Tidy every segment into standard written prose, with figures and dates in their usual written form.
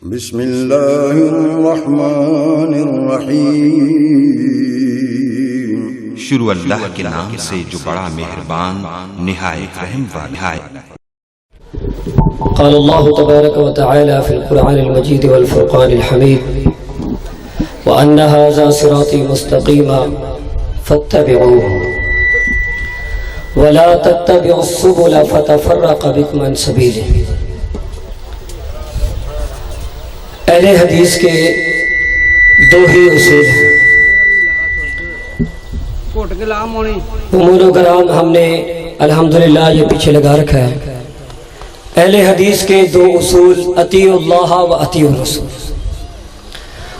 بسم اللہ الرحمن الرحیم۔ شروع اللہ کے نام سے جو بڑا مہربان نہایت رحم والا ہے۔ قال اللہ تبارک و تعالی فی القرآن المجید والفرقان الحمید وَأَنَّ هَذَا صِرَاطِي مُسْتَقِيمًا فَاتَّبِعُوهُ وَلَا تَتَّبِعُوا السُّبُلَ فَتَفَرَّقَ بِكُمْ عَنْ سَبِيلِهِ۔ اہل حدیث کے دو ہی اصول ہیں۔ امور و کرام ہم نے الحمدللہ یہ پیچھے لگا رکھا ہے۔ اہل حدیث کے دو اصول اطیعوا اللہ و اطیعوا الرسول،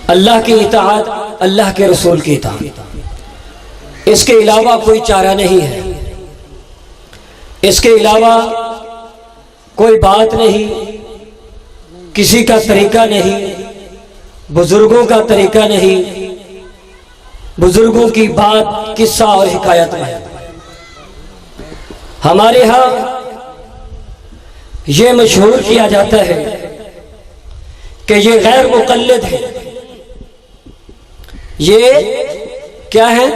اللہ کی اطاعت، اللہ کے رسول کی اطاعت، اس کے علاوہ کوئی چارہ نہیں ہے، اس کے علاوہ کوئی بات نہیں، کسی کا طریقہ نہیں، بزرگوں کا طریقہ نہیں، بزرگوں کی بات قصہ اور حکایت میں ہے۔ ہمارے ہاں یہ مشہور کیا جاتا ہے کہ یہ غیر مقلد ہے۔ یہ کیا ہے؟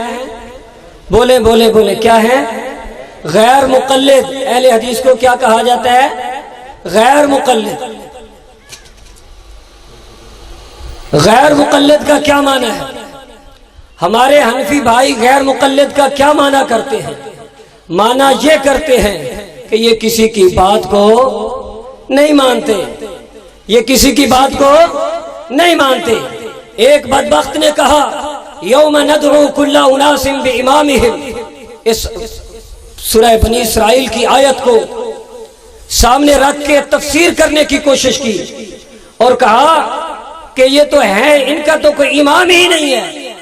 بولے بولے بولے کیا ہے؟ غیر مقلد۔ اہل حدیث کو کیا کہا جاتا ہے؟ غیر مقلد۔ غیر مقلد کا کیا معنی ہے؟ ہمارے حنفی بھائی غیر مقلد کا کیا معنی کرتے ہیں؟ معنی یہ کرتے ہیں کہ یہ کسی کی بات کو نہیں مانتے، یہ کسی کی بات کو نہیں مانتے۔ ایک بدبخت نے کہا یوم ندعو کل اناس بامامہم، اس سورہ بنی اسرائیل کی آیت کو سامنے رکھ کے تفسیر کرنے کی کوشش کی اور کہا کہ یہ تو ہے، ان کا تو کوئی امام ہی نہیں ہے۔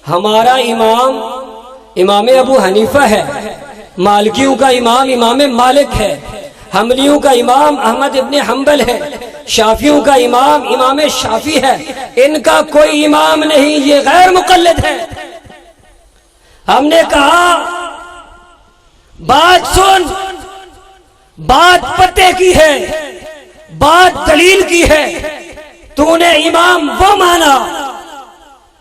ہمارا امام امام ابو حنیفہ ہے، مالکیوں کا امام امام مالک ہے، حنبلیوں کا امام احمد ابن حنبل ہے، شافیوں کا امام امام شافی ہے، ان کا کوئی امام نہیں، یہ غیر مقلد ہے۔ ہم نے کہا بات سن، بات پتے کی ہے، بات دلیل کی ہے۔ تو نے امام وہ مانا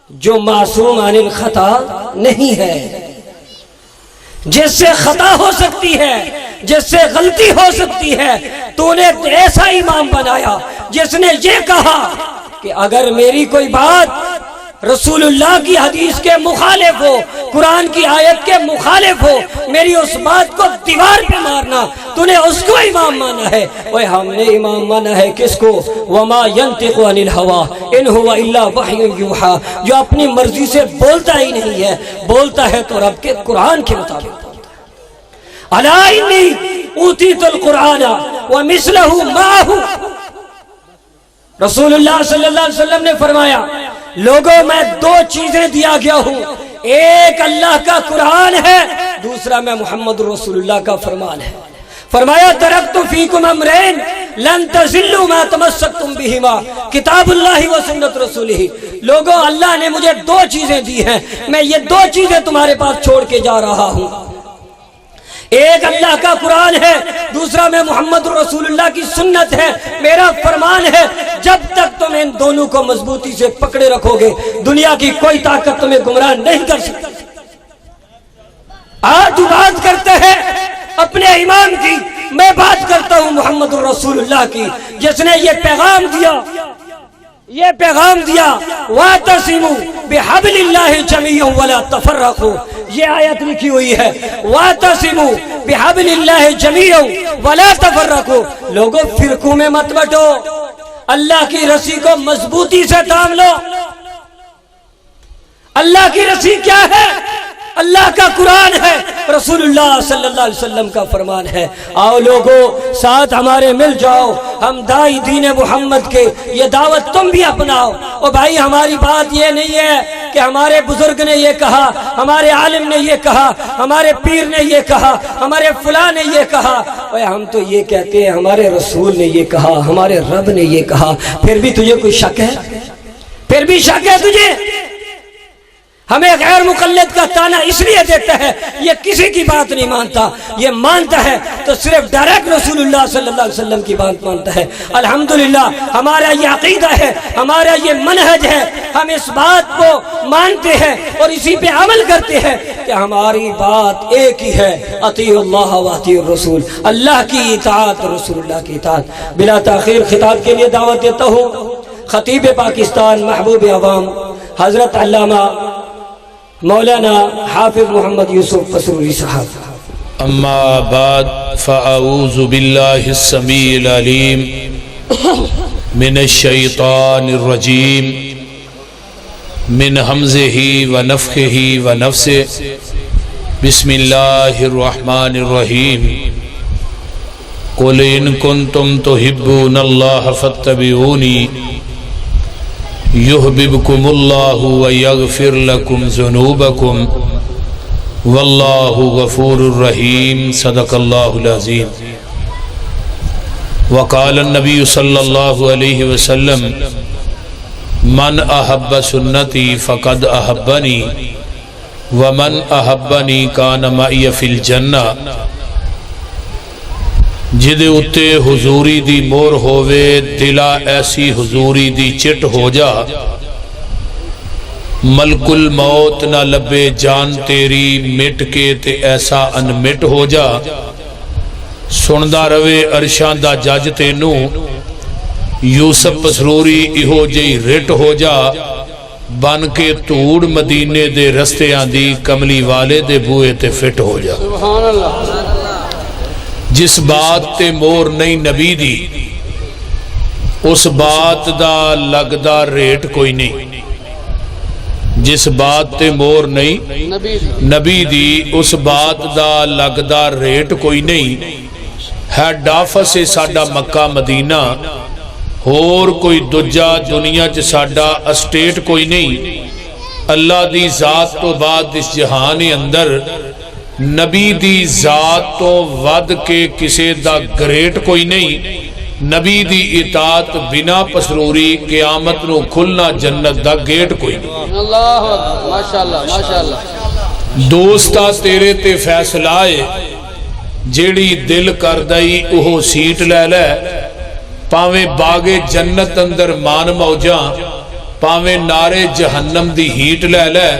جو معصوم عن الخطا نہیں ہے، جس سے خطا ہو سکتی ہے، جس سے غلطی ہو سکتی ہے۔ تو نے ایسا امام بنایا جس نے یہ کہا کہ اگر میری کوئی بات رسول اللہ کی حدیث کے مخالف ہو، قرآن کی آیت کے مخالف ہو، میری اس بات کو دیوار پہ مارنا، تو نے اس کو امام مانا ہے۔ وہ ہم نے امام مانا ہے کس کو؟ وما ينطق عن الهوى ان هو الا وحی یوحى، جو اپنی مرضی سے بولتا ہی نہیں ہے، بولتا ہے تو رب کے قرآن کے مطابق بولتا ہے۔ الا انی اوتیت القرآن ومثلہ معہ، رسول اللہ صلی اللہ علیہ وسلم نے فرمایا لوگوں میں دو چیزیں دیا گیا ہوں، ایک اللہ کا قرآن ہے، دوسرا میں محمد رسول اللہ کا فرمان ہے۔ فرمایا ترکت فیکم امرین لن تضلوا ما تمسکتم بہما کتاب اللہ و سنت رسولہ۔ لوگوں اللہ نے مجھے دو چیزیں دی ہیں، میں یہ دو چیزیں تمہارے پاس چھوڑ کے جا رہا ہوں، ایک اللہ کا قرآن ہے، دوسرا میں محمد رسول اللہ کی سنت ہے، میرا فرمان ہے۔ جب تک تم ان دونوں کو مضبوطی سے پکڑے رکھو گے دنیا کی کوئی طاقت تمہیں گمراہ نہیں کر سکتی۔ آج تو بات کرتے ہیں اپنے امام کی، میں بات کرتا ہوں محمد رسول اللہ کی، جس نے یہ پیغام دیا، یہ پیغام دیا وَاعْتَصِمُوا بِحَبْلِ اللَّهِ جَمِيعًا وَلَا تَفَرَّقُوا۔ یہ آیت لکھی ہوئی ہے وَاعْتَصِمُوا بِحَبْلِ اللَّهِ جَمِيعًا وَلَا تَفَرَّقُوا۔ لوگوں فرقوں میں مت بٹو، اللہ کی رسی کو مضبوطی سے تھام لو۔ اللہ کی رسی کیا ہے؟ اللہ کا قرآن ہے، رسول اللہ صلی اللہ علیہ وسلم کا فرمان ہے۔ آؤ لوگوں ساتھ ہمارے مل جاؤ، ہم دائی دین محمد کے یہ دعوت تم بھی اپناؤ۔ اور بھائی ہماری بات یہ نہیں ہے کہ ہمارے بزرگ نے یہ کہا، ہمارے عالم نے یہ کہا، ہمارے پیر نے یہ کہا، ہمارے فلاں نے یہ کہا۔ اور ہم تو یہ کہتے ہیں ہمارے رسول نے یہ کہا، ہمارے رب نے یہ کہا۔ پھر بھی تجھے کوئی شک ہے؟ پھر بھی شک ہے تجھے؟ ہمیں غیر مقلد کا تانا اس لیے دیتا ہے یہ کسی کی بات نہیں مانتا، یہ مانتا ہے تو صرف ڈائریکٹ رسول اللہ صلی اللہ علیہ وسلم کی بات مانتا ہے۔ الحمدللہ ہمارا یہ عقیدہ ہے، ہمارا یہ منہج ہے، ہم اس بات کو مانتے ہیں اور اسی پہ عمل کرتے ہیں کہ ہماری بات ایک ہی ہے، اطیعوا اللہ و اطیعوا الرسول، اللہ کی اطاعت اور رسول اللہ کی اطاعت۔ بلا تاخیر خطاب کے لیے دعوت دیتا ہوں خطیب پاکستان، محبوب عوام، حضرت علامہ مولانا حافظ محمد یوسف پسروری صاحب۔ اما بعد فاعوذ باللہ السمیع العلیم من الشیطان الرجیم من حمزہ ونفخہ ونفثہ بسم اللہ الرحمن الرحیم قل ان کنتم تحبون اللہ فاتبعونی یحببکم اللہ ویغفر لکم ذنوبکم واللہ غفور الرحیم۔ صدق اللہ العظیم۔ وقال النبی صلی اللہ علیہ وسلم من احب سنتی فقد احبنی ومن احبنی کان معی فی الجنہ۔ جدے اتے حضوری دی مور ہووے دلا ایسی حضوری دی چٹ ہو جا، ملک الموت نہ لبے جان تیری مٹ کے تے ایسا انمٹ ہو جا، سندا روے عرشاں دا جج تینوں یوسف پسروری ایہو جئی رٹ ہو جا، بن کے توڑ مدینے دے رستیاں دی کملی والے دے بوئے تے فٹ ہو جا۔ سبحان اللہ۔ جس بات تے مور نہیں نبی دی اس بات دا لگدا ریٹ کوئی نہیں، جس بات تے مور نہیں نبی دی اس بات دا لگدا ریٹ کوئی نہیں۔ ہیڈ آفس ہے ساڈا مکہ مدینہ، اور کوئی دجا دنیا چ ساڈا اسٹیٹ کوئی نہیں۔ اللہ دی ذات تو بعد اس جہان اندر نبی دی ذات تو ود کے کسے دا گریٹ کوئی نہیں۔ نبی دی اطاعت بنا پسروری قیامت نو کھلنا جنت دا گیٹ کوئی نہیں۔ اللہ اکبر، ماشاءاللہ ماشاءاللہ۔ دوستا تیرے تے فیصلائے جیڑی دل کر دائی اوہ سیٹ لے لے، پاویں باغ جنت اندر مان موجاں، پاویں نارے جہنم دی ہیٹ لے لے،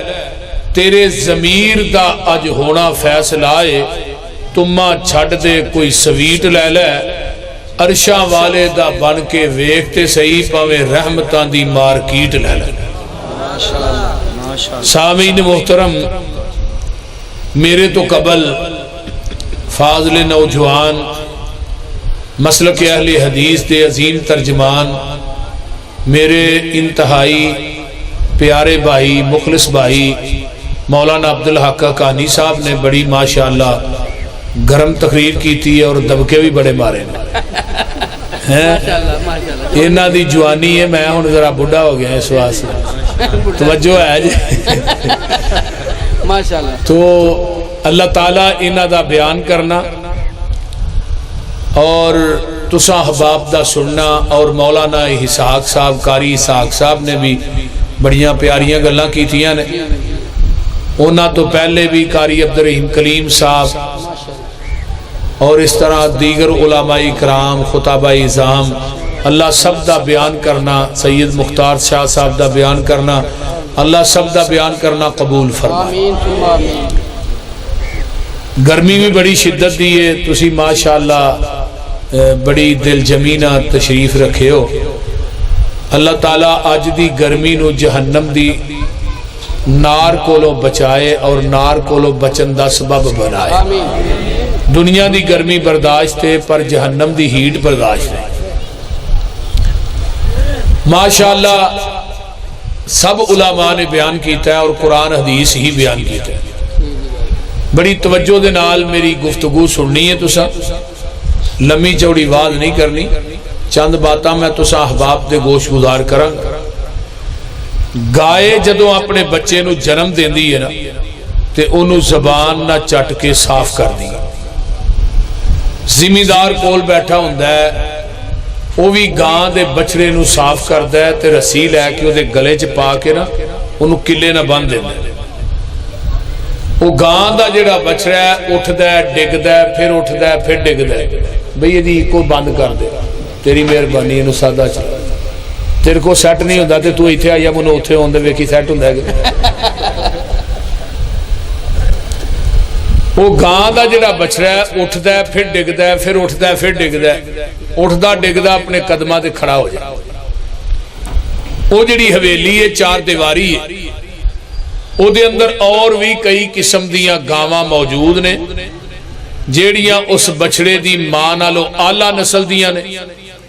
تیرے ضمیر دا اج ہونا فیصلائے، تمہاں چھڑ دے کوئی سویٹ لے لے، عرشاں والے دا بن کے ویکھتے صحیح پاویں رحمتاں دی مارکیٹ لے لے۔ سامعین محترم، میرے تو قبل فاضل نوجوان مسلک اہل حدیث دے عظیم ترجمان میرے انتہائی پیارے بھائی مخلص بھائی مولانا عبدالحق کانی صاحب نے بڑی ماشاءاللہ گرم تقریر کی تھی اور دبکے بھی بڑے مارے ہیں۔ انہاں دی جوانی ہے، میں ہن ذرا بڑھا ہو گیا اس واسطے، توجہ ہے جی ماشاءاللہ۔ تو اللہ تعالیٰ انہاں دا بیان کرنا اور تساں احباب دا سننا، اور مولانا اسحاق صاحب قاری اسحاق صاحب نے بھی بڑیاں پیاریاں گلاں کیتیاں نے، انہاں تو پہلے بھی قاری عبدالرحیم کلیم صاحب اور اس طرح دیگر علماء کرام خطبہ اعظام، اللہ سب دا بیان کرنا، سید مختار شاہ صاحب دا بیان کرنا، اللہ سب دا بیان کرنا قبول فرمائے۔ آمین ثم آمین۔ گرمی بھی بڑی شدت دی ہے، تسی ماشاءاللہ بڑی دل جمینہ تشریف رکھے ہو۔ اللہ تعالیٰ آج دی گرمی نو جہنم دی نار کولو بچائے اور نار کولو بچن دا سبب بنائے۔ آمین۔ دنیا دی گرمی برداشت ہے پر جہنم دی ہیٹ برداشت ہے۔ ماشاءاللہ سب علماء نے بیان کیتا ہے اور قرآن حدیث ہی بیان کیتا ہے۔ بڑی توجہ دے نال میری گفتگو سننی ہے، تسا لمبی چوڑی آواز نہیں کرنی، چند باتاں میں تسا احباب دے گوش گزار کراں۔ گائے جدوں اپنے بچے نو جنم دیندی ہے نا تے انہوں زبان نہ چٹ کے صاف کر دی۔ زمیندار کول بیٹھا ہوندا ہے، وہ بھی گاں دے بچڑے نو صاف کردا ہے تے رسی لے کے وہ دے گلے چ پا کے نا انہوں کلے نہ بن دیندا ہے۔ وہ گاں دا جڑا بچڑا ہے اٹھدا ہے ڈگدا ہے پھر اٹھدا ہے پھر ڈگدا ہے بھئی یہ دی کو بند کر دے تیری مہربانی انہوں سادہ چلا تیرے کو سیٹ نہیں ہوندہ تے تو ایتھے آیا منو اتھے ہوندے ویکھی سیٹ ہوندہ ہے وہ گاں دا جڑا بچڑا ہے اٹھدا ہے پھر ڈگدا ہے پھر اٹھدا ہے پھر ڈگدا ہے اٹھدا ڈگدا اپنے قدمہ تے کھڑا ہو جائے وہ جڑی حویلی ہے چار دیواری ہے او دے اندر اور بھی کئی قسم دیاں گاواں موجود نے جیڑیاں اس بچڑے دی ماں نالو اعلیٰ نسل دیاں نے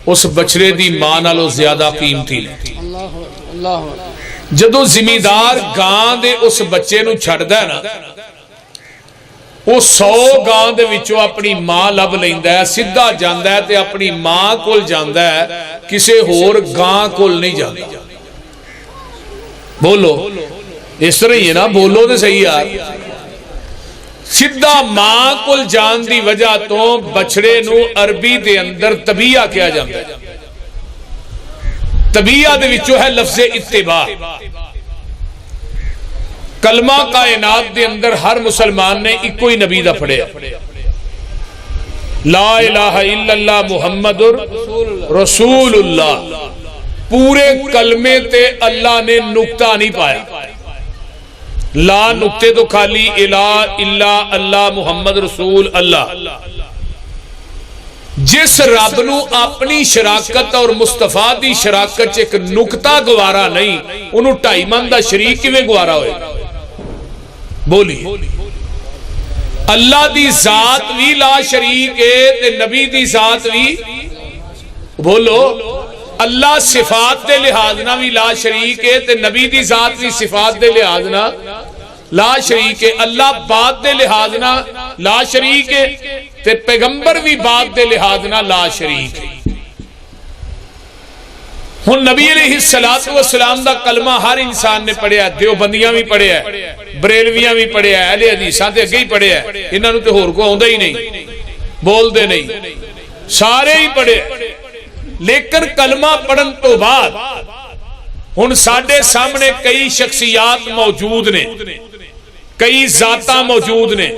اس بچڑے دی ماں نالو زیادہ قیمتی نے جدو زمیندار گاں دے اس بچے نو چھڑدا ہے نا وہ 100 گاں دے وچوں اپنی ماں لب لیندا ہے سدھا جاندا ہے تے اپنی ماں کول جاندا ہے کسے ہور گاں کول نہیں جاندا بولو اس طرح ہی ہے نا بولو تو صحیح یار سدھا ماں کل جان دی وجہ تو بچڑے نو عربی دے اندر طبیعہ کیا جاتا ہے طبیعہ دے وچوں ہے لفظ اتباع کلمہ کائنات دے اندر ہر مسلمان نے ایک کوئی نبی دا پڑھے لا الہ الا اللہ محمد رسول اللہ پورے کلمے تے اللہ نے نکتہ نہیں پایا لا نکتے تو خالی الہ الا اللہ محمد رسول اللہ جس رب نو اپنی شراکت اور مصطفیٰ دی شراکت ایک نکتہ گوارا نہیں انہوں 2.5 من دا شریک کیویں گوارا ہوئے بولی اللہ دی ذات بھی لا شریک ہے تے نبی دی ذات بھی بولو اللہ صفات دے لحاظنا بھی لا شریک ہے تے نبی دی ذات بھی صفات دے لحاظنا لا شریک ہے اللہ بات دے لحاظنا لا شریک ہے تے پیغمبر بھی بات دے لحاظنا لا شریک ہے ہن نبی علیہ السلام دا کلمہ ہر انسان نے پڑھیا ہے دیوبندیاں بھی پڑھیا ہے بریلویاں بھی پڑھیا ہے اہل حدیثاں تے اگے ہی پڑھیا ہے انہاں نوں تے ہور کو آوندا ہی نہیں بول دے نہیں سارے ہی پڑھے لیکن کلمہ پڑھن تو بعد ہن ساڈے سامنے کئی شخصیات موجود نے کئی ذاتاں موجود نے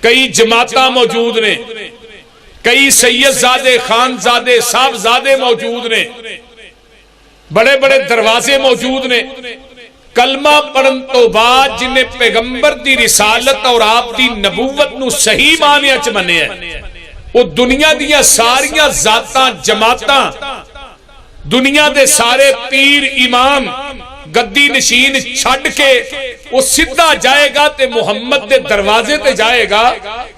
کئی جماعتاں موجود نے کئی سید زادے خان زادے صاحب زادے موجود نے بڑے بڑے دروازے موجود نے کلمہ پڑھن تو بعد جنہیں پیغمبر دی رسالت اور آپ دی نبوت نو صحیح معنی اچ منیا ہے وہ دنیا دیا ساریاں ذاتاں جماعتاں دنیا دے سارے پیر امام گدی نشین چھڑ کے وہ سدھا جائے گا تے محمد دے دروازے تے جائے گا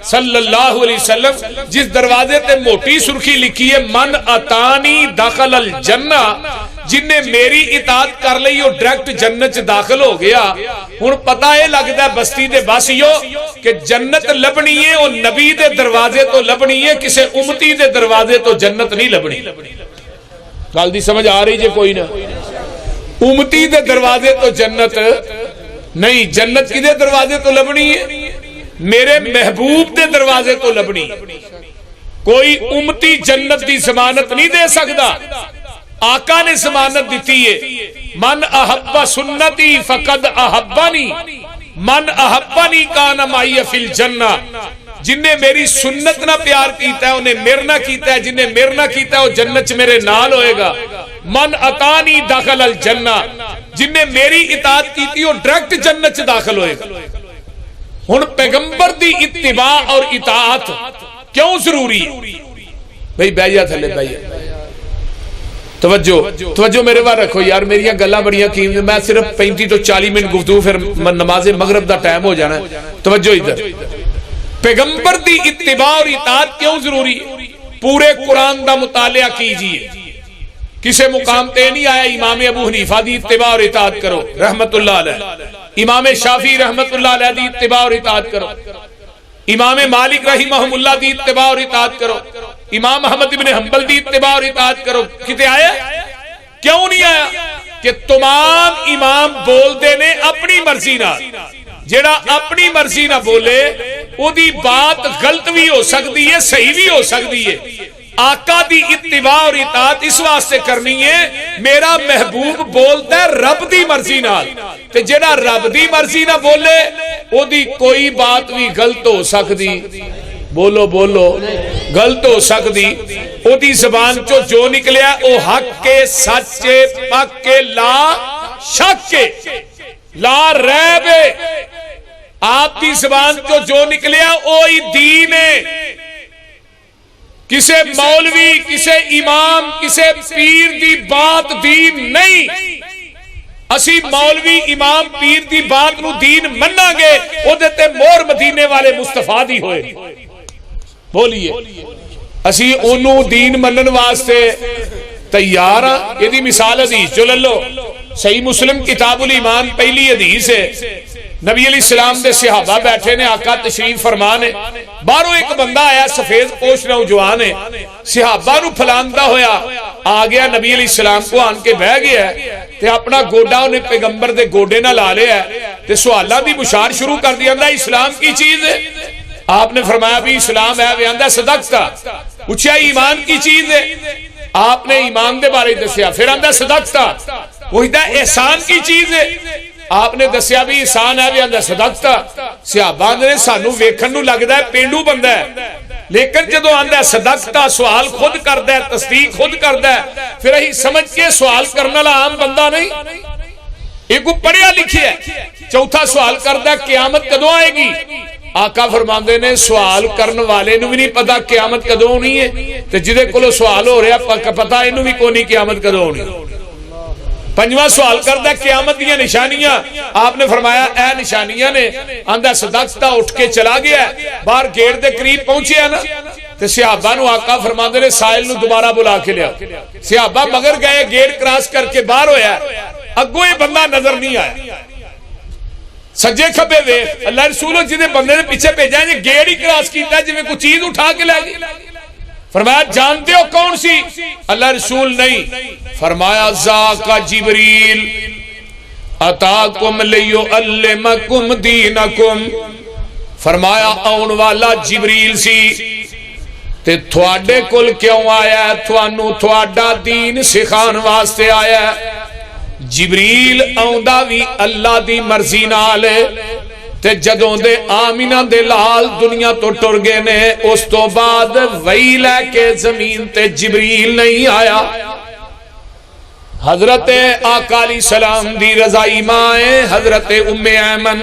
صلی اللہ علیہ وسلم جس دروازے تے موٹی سرخی لکھی ہے من اتانی داخل الجنہ جن نے میری اطاعت کر لئی وہ ڈائریکٹ جنت داخل ہو گیا ہن پتہ ہے لگدا ہے بستی دے باسیو کہ جنت لبنی ہے وہ نبی دے دروازے تو لبنی ہے کسے امتی دے دروازے تو جنت نہیں لبنی گل دی سمجھ آ رہی جے کوئی نہ امتی دے دروازے تو جنت نہیں جنت کی دے دروازے تو لبنی ہے میرے محبوب دے دروازے تو لبنی کوئی امتی جنت دی ضمانت نہیں دے سکتا آقا نے ضمانت دیتی ہے من احب سنتی فقد احبانی من احبانی کان معی فی الجنہ جن نے میری سنت نہ پیار کیتا ہے انہیں میرے نہ کیتا ہے جن نے میرے نہ کیتا ہے وہ جنت میرے نال ہوئے گا من اتانی داخل الجنہ جن نے میری اطاعت کیتی وہ ڈائریکٹ جنت داخل ہوئے گا ہن پیغمبر دی اتباع اور اطاعت کیوں ضروری ہے بھئی بیعت تھلے بیعت توجہ میرے بار رکھو یار میری گلاں بڑیاں قیمتی میں صرف 35 تو 40 منٹ گفتگو پھر نماز مغرب دا ٹائم ہو جانا ہے توجہ ادھر پیغمبر دی اتباع اور اطاعت کیوں ضروری ہے پورے قرآن دا مطالعہ کیجئے کسے مقام تے نہیں آیا امام ابو حنیفہ دی اتباع اور اطاعت کرو رحمت اللہ علیہ امام شافعی رحمت اللہ علیہ دی اتباع اور اطاعت کرو امام مالک رحمہ اللہ دی اتباع اور اطاعت کرو امام احمد بن حنبل دی اتباع اور اطاعت کرو کتے آیا کیوں نہیں آیا کہ تمام امام بول دے نے اپنی مرضی نہ جیڑا اپنی مرضی نہ بولے او دی بات غلط بھی ہو سکتی ہے صحیح بھی ہو سکتی ہے آقا دی اتباع اور اطاعت اس واسطے کرنی ہے میرا محبوب بولتا ہے رب دی مرضی نال تے جڑا رب دی مرضی نہ بولے او دی کوئی بات بھی غلط ہو سکتی، بولو بولو، غلط ہو سکتی، او دی زبان چو جو نکلیا او حق کے، سچے، پک کے، لا شک کے، لا ریب، آپ دی زبان چو جو نکلیا اوہی دین ہے۔ کسے مولوی، کسے امام، کسے پیر دی بات دین نہیں۔ اسی مولوی امام پیر دی بات نو دین مننا گے، او دیتے مور مدینے والے مصطفیٰ دی ہوئے، بولیے اسی انہوں دین منن واسطے تیار ہاں۔ یہ دی مثال حدیث جو للو، صحیح مسلم کتاب الایمان پہلی حدیث ہے، نبی علیہ السلام دے صحابہ بیٹھے نے، آقا تشریف فرمان ہے، باہروں ایک بندہ آیا سفید پوش نوجوان ہے، صحابہ نو پھلاندا ہویا آ گیا نبی علیہ السلام کو آن کے بہ گیا ہے تے اپنا گوڈا انہیں پیغمبر دے گوڈے نہ لا لیا ہے تے سوالہ دی بشار شروع کر دیا اندہ اسلام کی چیز ہے۔ آپ نے فرمایا بھی اسلام ہے، وہ اندہ صدقتا، پوچھا ایمان کی چیز ہے، آپ نے ایمان دے بارے دسیا، پھر اندہ صدقتا، وہ اندہ احسان کی چیز ہے، آپ نے دسیا بھی احسان ہے، وہ اندہ صدقتا۔ صحابہ نے سانو ویکھن نو لگدا ہے پینڈو بندہ ہے، لیکن جدو آندہ ہے صدقتا، سوال خود کردہ ہے، تصدیق خود کردہ ہے، پھر ہی سمجھ کے سوال کرنا لا عام بندہ نہیں، ایک کو پڑھیا لکھی ہے۔ چوتھا سوال کردہ ہے قیامت کدوں آئے گی؟ آقا فرماندے نے سوال کرن والے نو بھی نہیں پتا قیامت کدوں ہونی ہے، تے جدے کولو سوال ہو رہا پتا انہوں بھی کونی قیامت کدوں ہونی۔ پنجواں سوال کردہ ہے قیامت دیا نشانیاں، آپ نے فرمایا اے نشانیاں نے، آندہ صدقتا اٹھ کے چلا گیا ہے، باہر گیٹ دے قریب پہنچے ہیں نا، تے صحابہ نو آقا فرماندے نے سائل نو دوبارہ بلا کے لیا، صحابہ مگر گئے، گیٹ کراس کر کے باہر ہویا ہے، اگو یہ بندہ نظر نہیں آیا، سجے کھبے وے اللہ رسولوں جنہیں بندے نے پیچھے بھیجا ہے گیٹ ہی کراس کیتا ہے جویں کوئی چیز اٹھا کے لے گئی، فرمایا جانتے ہو کون سی؟ اللہ رسول نہیں، فرمایا ذاکا جبریل اتاکم لیعلمکم دینکم، فرمایا آن والا جبریل سی تے تھوڑے کل کیوں آیا ہے؟ تھوانو تھوڑا دین سکھان واسطے آیا ہے۔ جبریل آندا بھی اللہ دی مرضی نال تے جدوں دے آمینہ دے لال دنیا تو ٹر گئے نے، اس تو بعد وہی لے کے زمین تے جبریل نہیں آیا۔ حضرت آقا علیہ السلام دی رضائی ماں حضرت ام ایمن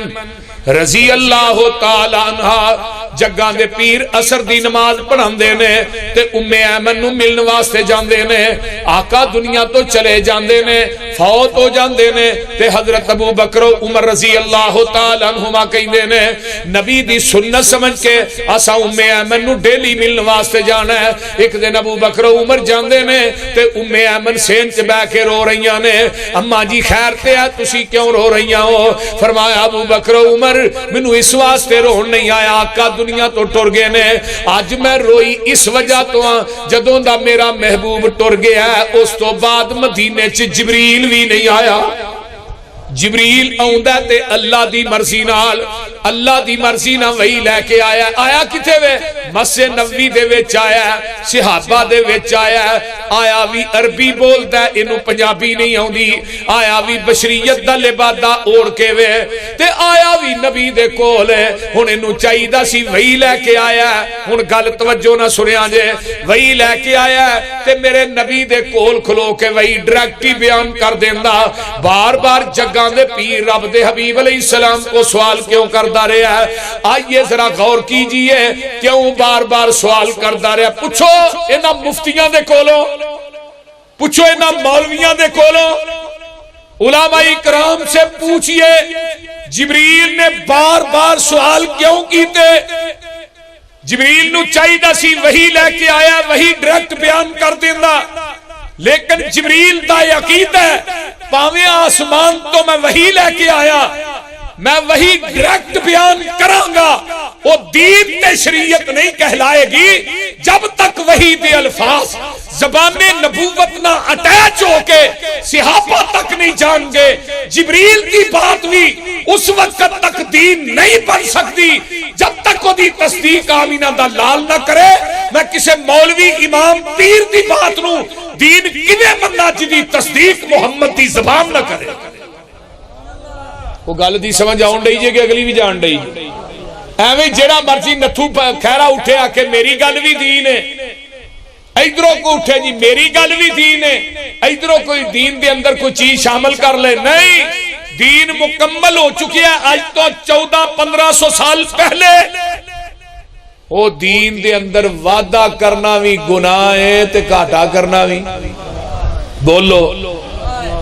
رضی اللہ تعالیٰ عنہ جگاں دے پیر اثر دی نماز پڑھان دے نے تے ام ایمن نو ملن واسطے جان دے نے، آقا دنیا تو چلے جان دے نے، فوت ہو جان دے نے، تے حضرت ابو بکر و عمر رضی اللہ تعالیٰ عنہما کہیں دے نے نبی دی سنت سمجھ کے اسا ام ایمن نو ڈیلی ملن واسطے جانا ہے۔ ایک دن ابو بکر و عمر جان دے نے تے ام ایمن سین چ بہ کے رو رہیاں نے، اماں جی خیر تے ہے تسی کیوں رو رہیاں ہو؟ فرمایا ابو بکر و عمر مینوں اس واسطے رون نہیں آیا، آقا دنیا تو ٹر گئے نے، آج میں روئی اس وجہ تو جدوں دا میرا محبوب ٹر گیا ہے، اس تو بعد مدینے چ جبریل بھی نہیں آیا۔ جبریل آؤندا تے اللہ دی مرضی نال، اللہ دی مرضی نہ وہی لے کے آیا، آیا کتے وے؟ مسجد نبوی دے وچ آیا، صحابہ دے وچ آیا بھی عربی بولدا ہے، اینو پنجابی نہیں آوندی، آیا بھی بشریت دا لبادہ اوڑھ کے وے تے آیا بھی نبی دے کول ہے، ہن اینو چاہیدا سی وہی لے کے آیا، ہن گل توجہ نہ سنیا جے، وہی لے کے آیا تے میرے نبی دے کول کھلو کے وہی ڈائریکٹ ہی بیان کر دیندا، بار بار جگہ دے پیر رب دے حبیب علیہ السلام کو سوال کیوں کردا رہا ہے؟ آئیے ذرا غور کیجئے کیوں بار بار سوال کردا رہا ہے؟ پوچھو انہاں مفتیاں دے کولوں، پوچھو انہاں مولویاں دے کولوں، علماء کرام سے پوچھئے جبریل نے بار بار سوال کیوں کیتے؟ جبریل نو چاہیدا سی وہی لے کے آیا، وہی ڈائریکٹ بیان کر دیندا، لیکن جبریل دا عقیدہ ہے پاویں آسمان تو میں وہی لے کے آیا، میں وہی ڈائریکٹ بیان کراں گا، وہ دین تے شریعت نہیں کہلائے گی جب تک وہی دے الفاظ زبان نبوت نہ اٹیچ ہو کے صحابہ تک نہیں جان گے۔ جبریل کی بات بھی اس وقت تک دین نہیں بن سکتی جب تک وہ دی تصدیق آمینہ دا لال نہ کرے۔ میں کسے مولوی امام پیر دی بات نو دین کنے مننا جدی تصدیق محمد دی زبان نہ کرے۔ وہ گل دی سمجھ آن ڈئی جے کہ اگلی بھی جان ڈئی ایویں جیڑا مرضی نتھو خیرا اٹھے آ کے میری گل بھی دین ہے، ادھروں کو اٹھے جی میری گل بھی دین ہے، ادھروں کوئی دین دے اندر کوئی چیز شامل کر لے، نہیں، دین مکمل ہو چکی ہے آج تو 1400-1500 سال پہلے۔ وہ دین دے اندر وعدہ کرنا بھی گناہ ہے تے گھاٹا کرنا بھی، بولو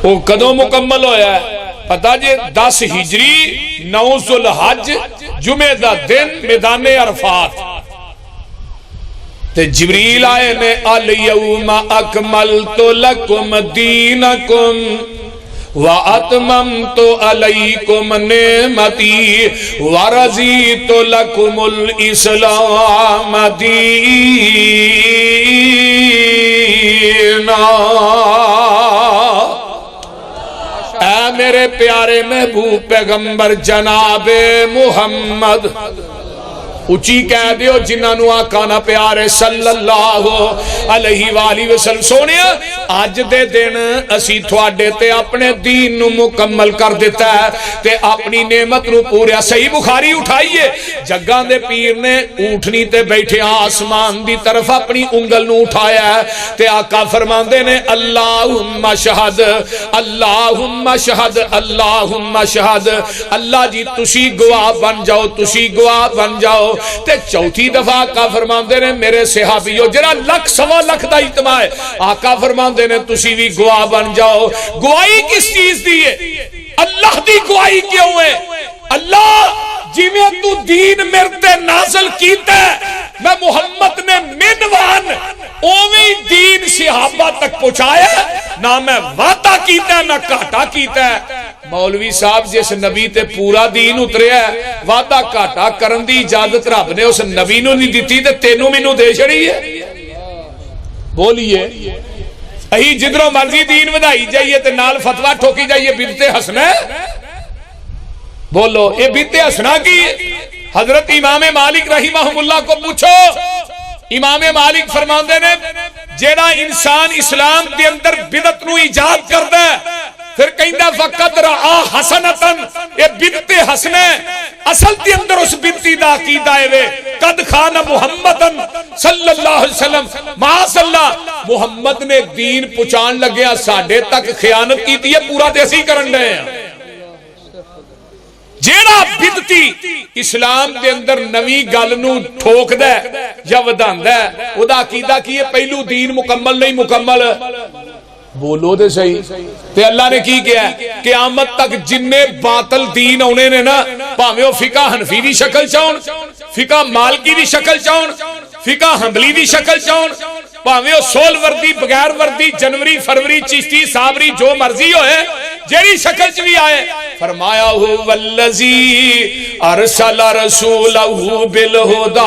وہ کدوں مکمل ہویا ہے پتا جی 10 ہجری 9 ذوالحج جمعہ دا دن میدان عرفات تے جبریل آئے نے الیوم اکملت لکم دینکم وَأَتْمَمْتُ عَلَيْكُمْ نِعْمَتِي وَرَضِيتُ لَكُمُ الْإِسْلَامَ دِينًا۔ اے میرے پیارے محبوب پیغمبر جناب محمد، اچھی کہہ دیو جنہاں نو آقا نہ پیارے صلی اللہ علیہ وآلہ وسلم۔ سونیا آج دے دن اسی تھوڑے تے اپنے دین نو مکمل کر دیتا ہے تے اپنی نعمت نو پوریا۔ صحیح بخاری اٹھائیے، جگاں دے پیر نے اونٹنی تے بیٹھے آسمان دی طرف اپنی انگل نو اٹھایا ہے تے آقا فرماندے نے اللہم شہد اللہم شہد اللہم شہد، اللہ جی تسی گواہ بن جاؤ، تسی گواہ بن جاؤ۔ تے چوتھی دفعہ آقا فرماندے نے میرے صحابیو جرا 100-125 دا اجتماع ہے، آقا فرماندے نے تسی بھی گواہ بن جاؤ۔ گواہی کس چیز دی ہے؟ اللہ دی گواہی کیوں ہے؟ اللہ جی میں تو دین مرتے نازل کیتا ہے، میں محمد نے منوان اوویں دین صحابہ تک پہنچایا، نہ میں وعدہ کیتا ہے نہ گھاٹا کیتا ہے۔ مولوی صاحب جس نبی تے پورا دین اتریا ہے، وعدہ گھاٹا کرن دی اجازت رب نے اس نبی نو نہیں دیتی تے تینوں مینوں دے چھڑی ہے۔ بولیے اہی جدروں مرضی دین ودائی جائیے تے نال فتویٰ ٹھوکی جائیے بدعت حسنہ ہے۔ بولو یہ بدعت حسنہ کی حضرت امام مالک رحمہ اللہ کو پوچھو، امام مالک فرماندے نے جیڑا انسان اسلام دے اندر بدعت نو ایجاد کردا ہے پھر کہندا فقط رعا حسنتن، یہ بدعت حسنہ ہے، اصل دے اندر اس بدعتی دا عقیدہ ہے قد خان محمدن صلی اللہ علیہ وسلم، معاذ اللہ محمد نے دین پہنچان لگیا ساڈے تک خیانت کیتی ہے، پورا تے اسی کرن رہے ہیں۔ جیڑا بدعتی اسلام دے اندر نوی گل نو ٹھوکدا ہے یا وداندا ہے، او دا عقیدہ کی ہے پہلو دین مکمل نہیں مکمل، بولو دے صحیح۔ تے اللہ نے کی کیا ہے قیامت تک جننے باطل دین ہونے نے نا، پاویں او فقہ حنفی دی شکل چاون، فقہ مالکی دی شکل چاون، فقہ حنبلی دی شکل چاون، پاویں او سول وردی بغیر وردی جنوری فروری چشتی صابری جو مرضی ہوئے جیڑی شکل چ بھی آئے، فرمایا ہو والذی ارسل رسولہ بالہدی۔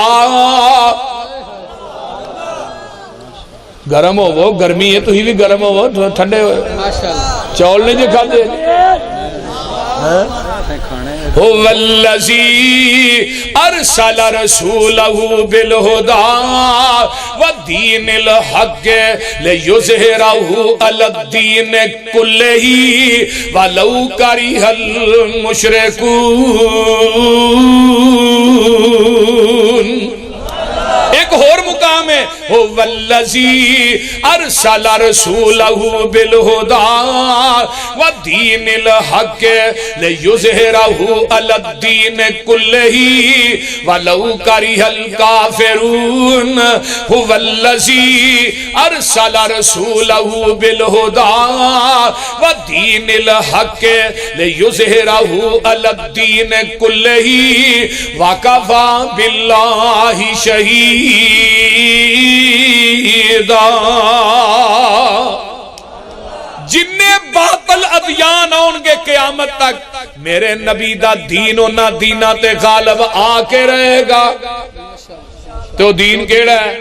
گرم ہو وہ گرمی ہے تو ہی بھی گرم ہو وہ ٹھنڈے ہوئے چاول نہیں جو کھاتے۔ والذی ارسل رسولہ بالہدی ودین الحق لیظہرہ علی الدین کلہ ولو کرہ المشرکون۔ ایک اور مقام ہے والذی ارسل رسولہ بالہدی ودین الحق لیظہرہ علی الدین کلہ ولو کرہ الکافرون۔ والذی ارسل رسولہ بالہدی ودین الحق لیظہرہ علی الدین کلہ وکفی باللہ شہیدا۔ جننے باطل ادیان آن گے قیامت تک میرے نبی دا دین و نہ دینا تے غالب آ کے رہے گا۔ تو دین کیڑا ہے؟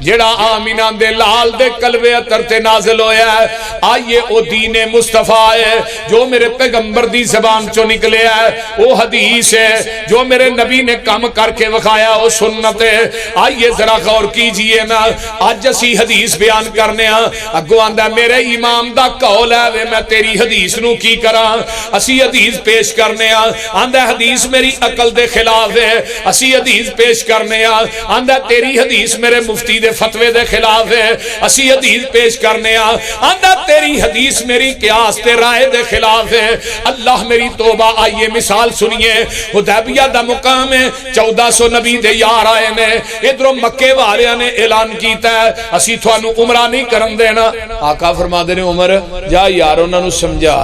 جڑا آمینہ دے لال دے قلبِ عطر تے نازل ہویا ہے آئیے او دین مصطفیٰ ہے جو میرے پیغمبر دی زبان چو نکلے ہے او حدیث ہے جو میرے نبی نے کام کر کے وکھایا او سنت ہے آئیے ذرا غور کیجئے نا آج اسی حدیث بیان کرنے ہیں اگو آندہ میرے امام دا قول ہے وے میں تیری حدیث نو کی کراں اسی حدیث پیش کرنے ہیں آندہ حدیث میری عقل دے خلاف ہے اسی حدیث پیش کرنے ہیں آندہ تیری حدیث میرے مفتی دے فتوے دے خلاف ہے اسی حدیث پیش کرنے آندہ تیری حدیث میری قیاس تے رائے دے خلاف ہے اللہ میری توبہ آئیے مثال سنیے حدیبیہ دا مقام ہے 1400 نبی دے یار آئے نے ادھروں مکے والیاں نے اعلان کیتا ہے اسی تھوانو عمرہ نہیں کرن دینا آقا فرما دے نے عمر جا یار انہاں نو سمجھا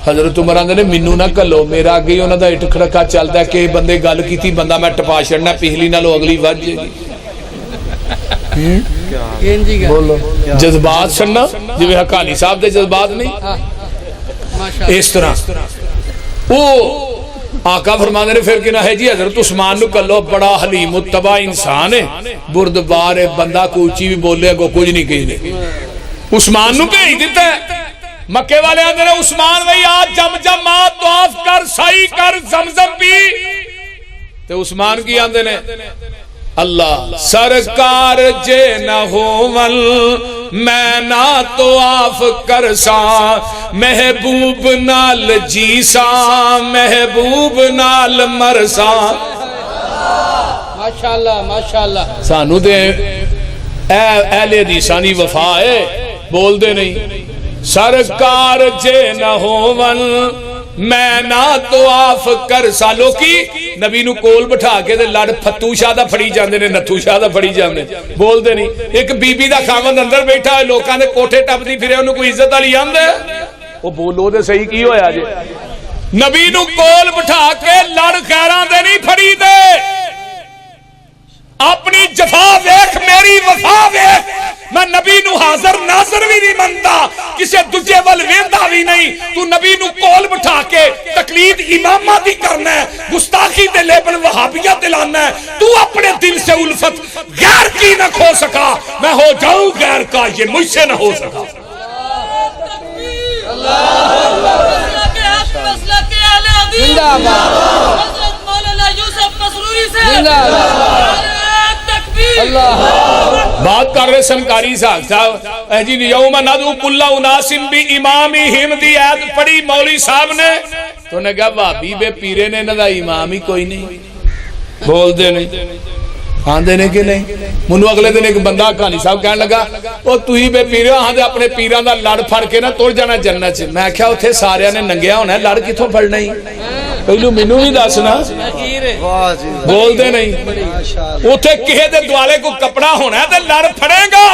حضرت عمر آندے نے منو نہ کلو میرا اگے انہاں دا اٹھ کھڑکا چلدا ہے کہ بندے گل کیتی بندہ میں ٹپا چھڑنا پچھلی نالو اگلی وج جے گی بولو جذبات سننا جو حقانی صاحب دے جذبات نہیں اس طرح وہ آقا فرمانے نے پھر کہنا ہے جی حضرت عثمان نو کلو بڑا حلیم متبع انسان ہے بردبار ہے بندہ کوچی بھی بولے گو کچھ نہیں کہنے عثمان نو بھیج دیتا ہے مکے والے آندے نے عثمان وہی آج جم جم آت طواف کر سعی کر زمزم پی تے عثمان کی آندے نے اللہ سرکار جے نہ ہون میں نہ طواف کرسا محبوب نال جیسا محبوب نال مرسا ماشاءاللہ ماشاءاللہ سانو دے اہل حدیثانی وفا ہے بول دے نہیں سرکار جے نہ ہون میں نہ طواف کر سالو کی نبی نو کول بٹھا کے دے لڑ پھتو شاہ دا پھڑی جاندے نے نتھو شاہ دا پھڑی جاندے بول دے نہیں ایک بی بی دا خاوند اندر بیٹھا ہے لوکاں دے کوٹھے ٹپ دی پھرے انہوں کوئی عزت والی آندے وہ بولو دے صحیح کی ہویا جے نبی نو کول بٹھا کے لڑ خیراں دے نہیں پھڑی دے اپنی جفا ویکھ میری وفا ویکھ میں نبی نو حاضر ناظر بھی نہیں منتا کسے دجے ول ویندا بھی نہیں تو نبی نو کول بٹھا کے تقلید امامہ دی کرنا ہے گستاخی دے لیبل وہابیہ دلانا ہے تو اپنے دل سے الفت غیر کی نہ کھو سکا میں ہو جاؤں غیر کا یہ مجھ سے نہ ہو سکا زندہ باد حضرت مولانا یوسف مسروری سے بات کر رہے سنکاری صاحب جی یوم ندعو کل اناس بامامہم دی آیت پڑھی مولوی صاحب نے تو نے کہا وہابی بے پیرے نے نہ امام ہی کوئی نہیں بول دے نہیں آندے نے کہ نہیں منو اگلے دن ایک بندہ کہانی صاحب کہنے لگا او تو ہی بے پیرے آندے اپنے پیران دا لڑ پھڑ کے نہ توڑ جانا جنت سے میں کہا اتھے سارے نے ننگیا ہونا ہے لڑ کی تھو پھڑ نہیں پہلو منو بھی داسنا بول دے نہیں اتھے کہے دے دوالے کو کپڑا ہونا ہے دے لڑ پھڑے گا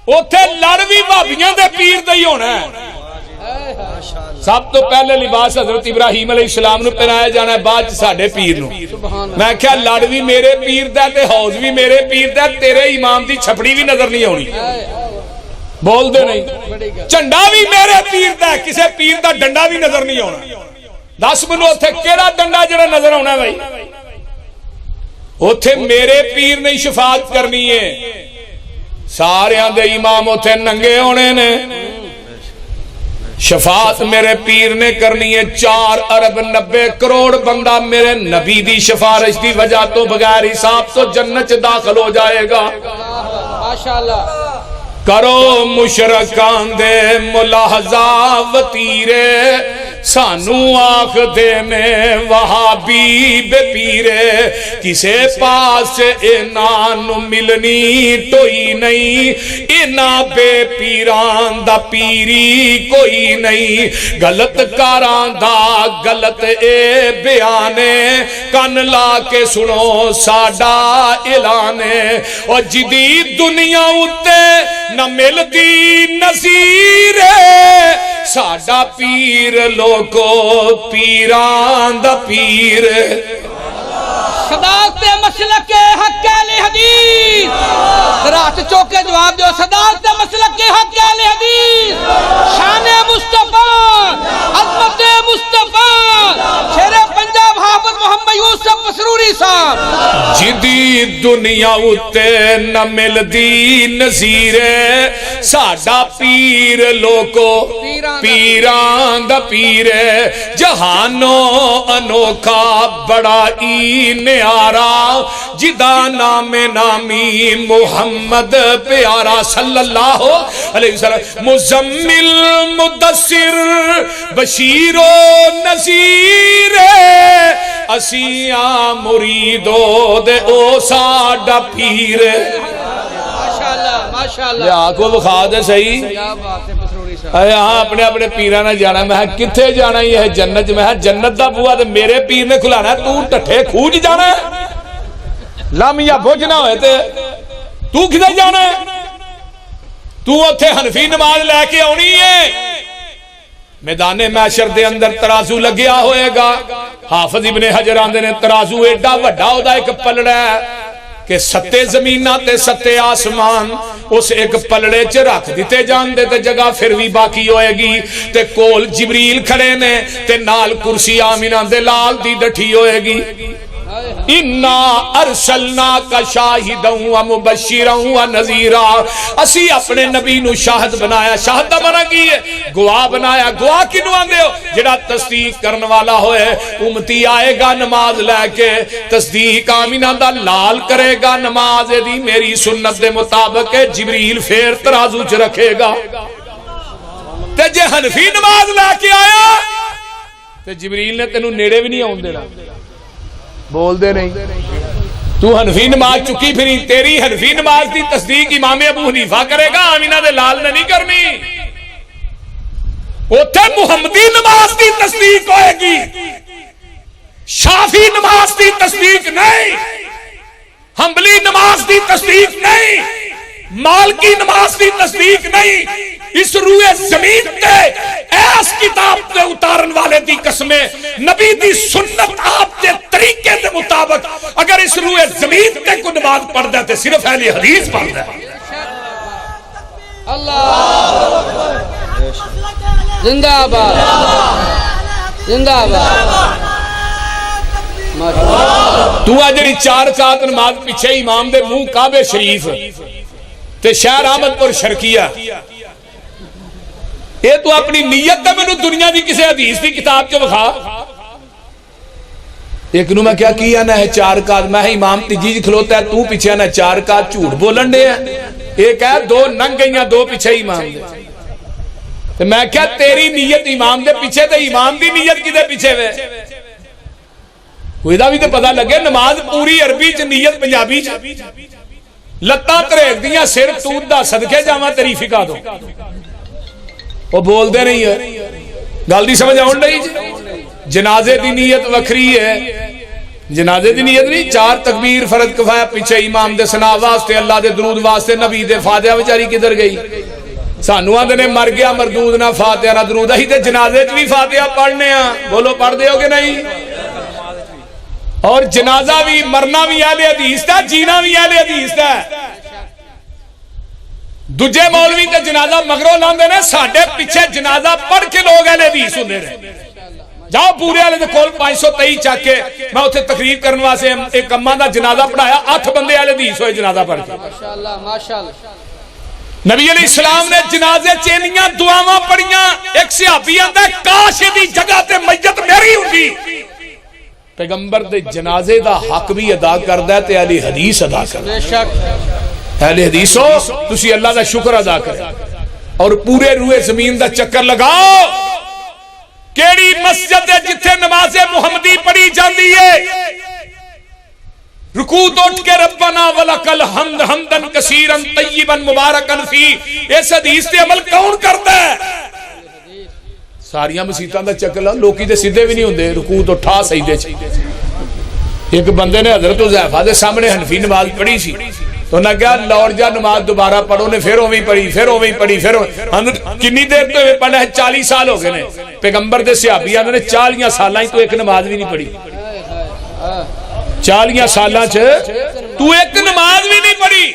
اتھے لڑ بھی بابیاں دے پیر دے ہی ہونا ہے سب تو پہلے لباس حضرت ابراہیم علیہ السلام نو پہنایا جانا ہے بعد ساڑھے پیر نو میں کہا لڑ بھی میرے پیر دا تے حوض بھی میرے پیر دا تیرے امام دی چھپڑی بھی نظر نہیں ہونی بول دے نہیں چنڈا بھی میرے پیر دا کسے پیر دا ڈنڈا بھی نظر نہیں ہونا 10 منو اتھے کیڑا ڈنڈا جڑا نظر ہونا ہے بھائی اتھے میرے پیر نے شفاعت کرنی ہے سارے آن دے امام اتھے ننگے ہونے نے شفاعت میرے پیر نے کرنی ہے 4 ارب 90 کروڑ بندہ میرے نبی دی شفارش دی وجہ تو بغیر حساب تو جنت داخل ہو جائے گا ماشاءاللہ کرو مشرکان دے ملاحظہ وطیرے سانو آخ دے میں وہابی بے پیرے کسے پاس اینان ملنی توئی نہیں اینا بے پیران دا پیری کوئی نہیں غلط کاران دا غلط اے بیانے کن لا کے سنو ساڈا اعلانے اور جدید دنیا اتے نہ ملتی نظیر ساڈا پیر لوگو پیران دا پیر صداقت مسلک حق اہل حدیث رات چوکے جواب دو صداقت مسلک حق اہل حدیث شان مصطفیٰ عظمت مصطفیٰ شیر پنجاب حافظ محمد یوسف مسروری صاحب جدید دنیا اتے نہ ملدی نظیر ساڈا پیر لوکو پیران دا پیر جہانوں انوکھا بڑا ای نیارا جدا نام نامی محمد پیارا صلی اللہ علیہ وسلم مزمل مدثر بشیر و نذیر اسیاں مریدو دے او ساڈا پیر ماشاءاللہ آنکھوں بخا دے صحیح ہاں اپنے اپنے پیرانہ جانا میں کتھے جانا یہ ہے جنت میں جنت دا بوا دے میرے پیر نے کھلانا ہے تو ٹھٹھے کھوج جانا ہے لامیہ بوجھنا ہوئے تے تو کدھے جانا ہے تو اتھے حنفی نماز لے کے آنی ہے میدان محشر دے اندر ترازو لگیا ہوئے گا حافظ ابن حجر آندے نے ترازو ایڈا وڈا ہودا ایک پلڑا ہے کہ ستے زمینہ تے ستے آسمان اس ایک پلڑے چ رکھ دیتے جان دے تے جگہ پھر بھی باقی ہوئے گی تے کول جبریل کھڑے نے تے نال کرسی آمینہ دے لال دی ڈٹھی ہوئے گی اِنَّا أَرْسَلْنَاكَ شَاهِدًا وَمُبَشِّرًا وَنَذِيرًا اسی اپنے نبی نو شاہد بنایا شاہد دا بنا کی ہے گواہ بنایا گواہ کنو آندے ہو جڑا تصدیق کرنے والا ہوئے امتی آئے گا نماز لے کے تصدیق آمینہ دا لال کرے گا نماز دی میری سنت دے مطابق جبریل پھر ترازو چ رکھے گا تے جے حنفی نماز لے کے آیا تے جبریل نے تینوں نیڑے بھی نہیں آن دینا بول دے نہیں تو حنفی نماز چکی پھری تیری حنفی نماز دی تصدیق امام ابو حنیفہ کرے گا آمینہ دے لال نے نہیں کرنی اوتھے محمدی نماز دی تصدیق ہوئے گی شافی نماز دی تصدیق نہیں حنبلی نماز دی تصدیق نہیں مالکی نماز دی تصدیق نہیں اس روئے زمین تے ایس کتاب تے اتارن والے دی قسمیں نبی دی سنت آپ دے طریقے دے مطابق اگر اس روئے زمین تے کو نماز پڑھ دے تے صرف اہل حدیث پڑھ دے اللہ زندہ آباد زندہ آباد تو آجری 4 رکعت نماز پیچھے امام دے منہ کعبے شریف تے شہر احمد پر شرکیہ یہ تو اپنی نیت تے میں دنیا دی کسی حدیث دی کتاب جو بخا ایک نو میں کیا کیا نہ ہے 4 رکعت میں امام تیجیج کھلوتا ہے تو پیچھے نہ 4 رکعت جھوٹ بولن دے ہیں ایک ہے 2 ننگ گئیاں 2 پیچھے امام دے تو میں کیا تیری نیت امام دے پیچھے تے امام دی نیت کی دے پیچھے وے کوئی دا بھی تے پتہ لگے نماز پوری عربی چ نیت پنجابی چ لتاں تریک دیاں سر تود دا صدقے جاواں تیری فقہ دو وہ بول دے نہیں ہے گل دی سمجھ آن نہیں جنازے دی نیت وکری ہے جنازے دی نیت نہیں 4 تکبیر فرض کفایہ پیچھے امام دے سنا واسطے اللہ دے درود واسطے نبی دے فاتحہ بیچاری کدھر گئی سانو آندے نے مر گیا مردود نہ فاتحہ نہ درود ہی تے جنازے چ بھی فاتحہ پڑھنے ہاں بولو پڑھ دے ہو کہ نہیں اور جنازہ بھی مرنا بھی اہل حدیث دا جینا بھی اہل حدیث دا دجے مولوی تے جنازہ مگروں لاندے نے ساڈے پیچھے جنازہ پڑھ کے لوگ اہل حدیث ہوندے نے جاؤ پورے والے دے کول 523 چاک کے میں اوتھے تقریر کرن واسطے ایک اماں دا جنازہ پڑھایا 8 بندے اہل حدیث ہوئے جنازہ پڑھ کے ماشاءاللہ ماشاءاللہ نبی علیہ السلام نے جنازے چینیاں دعاواں پڑھیاں ایک صحابی آندا کاش دی جگہ تے میت میری ہوندی پیغمبر دے جنازے دا حق بھی ادا کردا ہے تے اہل حدیث ادا کردا بے شک اہل حدیثو تسی اللہ دا شکر ادا کرے اور پورے روئے زمین دا چکر لگاؤ کیڑی مسجد ہے جتھے نماز محمدی پڑھی جاندی ہے رکوع اٹھ کے ربنا ولکل حمد حمدن کثیرا طیبا مبارکا فی اس حدیث تے عمل کون کرتا ہے ساریاں مسیتاں دا چکر لا لوکی دے سیدھے بھی نہیں ہوندے رکوع اٹھا سجدے چ ایک بندے نے حضرت حذیفہ دے سامنے حنفی نماز پڑھی سی تو نہ کہا لوٹ جا نماز دوبارہ پڑھو نے پھر اوویں پڑھی پھر اوویں پڑھی پھر کتنی دیر تو پڑھا ہے 40 سال ہو گئے نے پیغمبر دے صحابی نے 40 سالاں تو ایک نماز بھی نہیں پڑھی 40 سالاں چ تو ایک نماز بھی نہیں پڑھی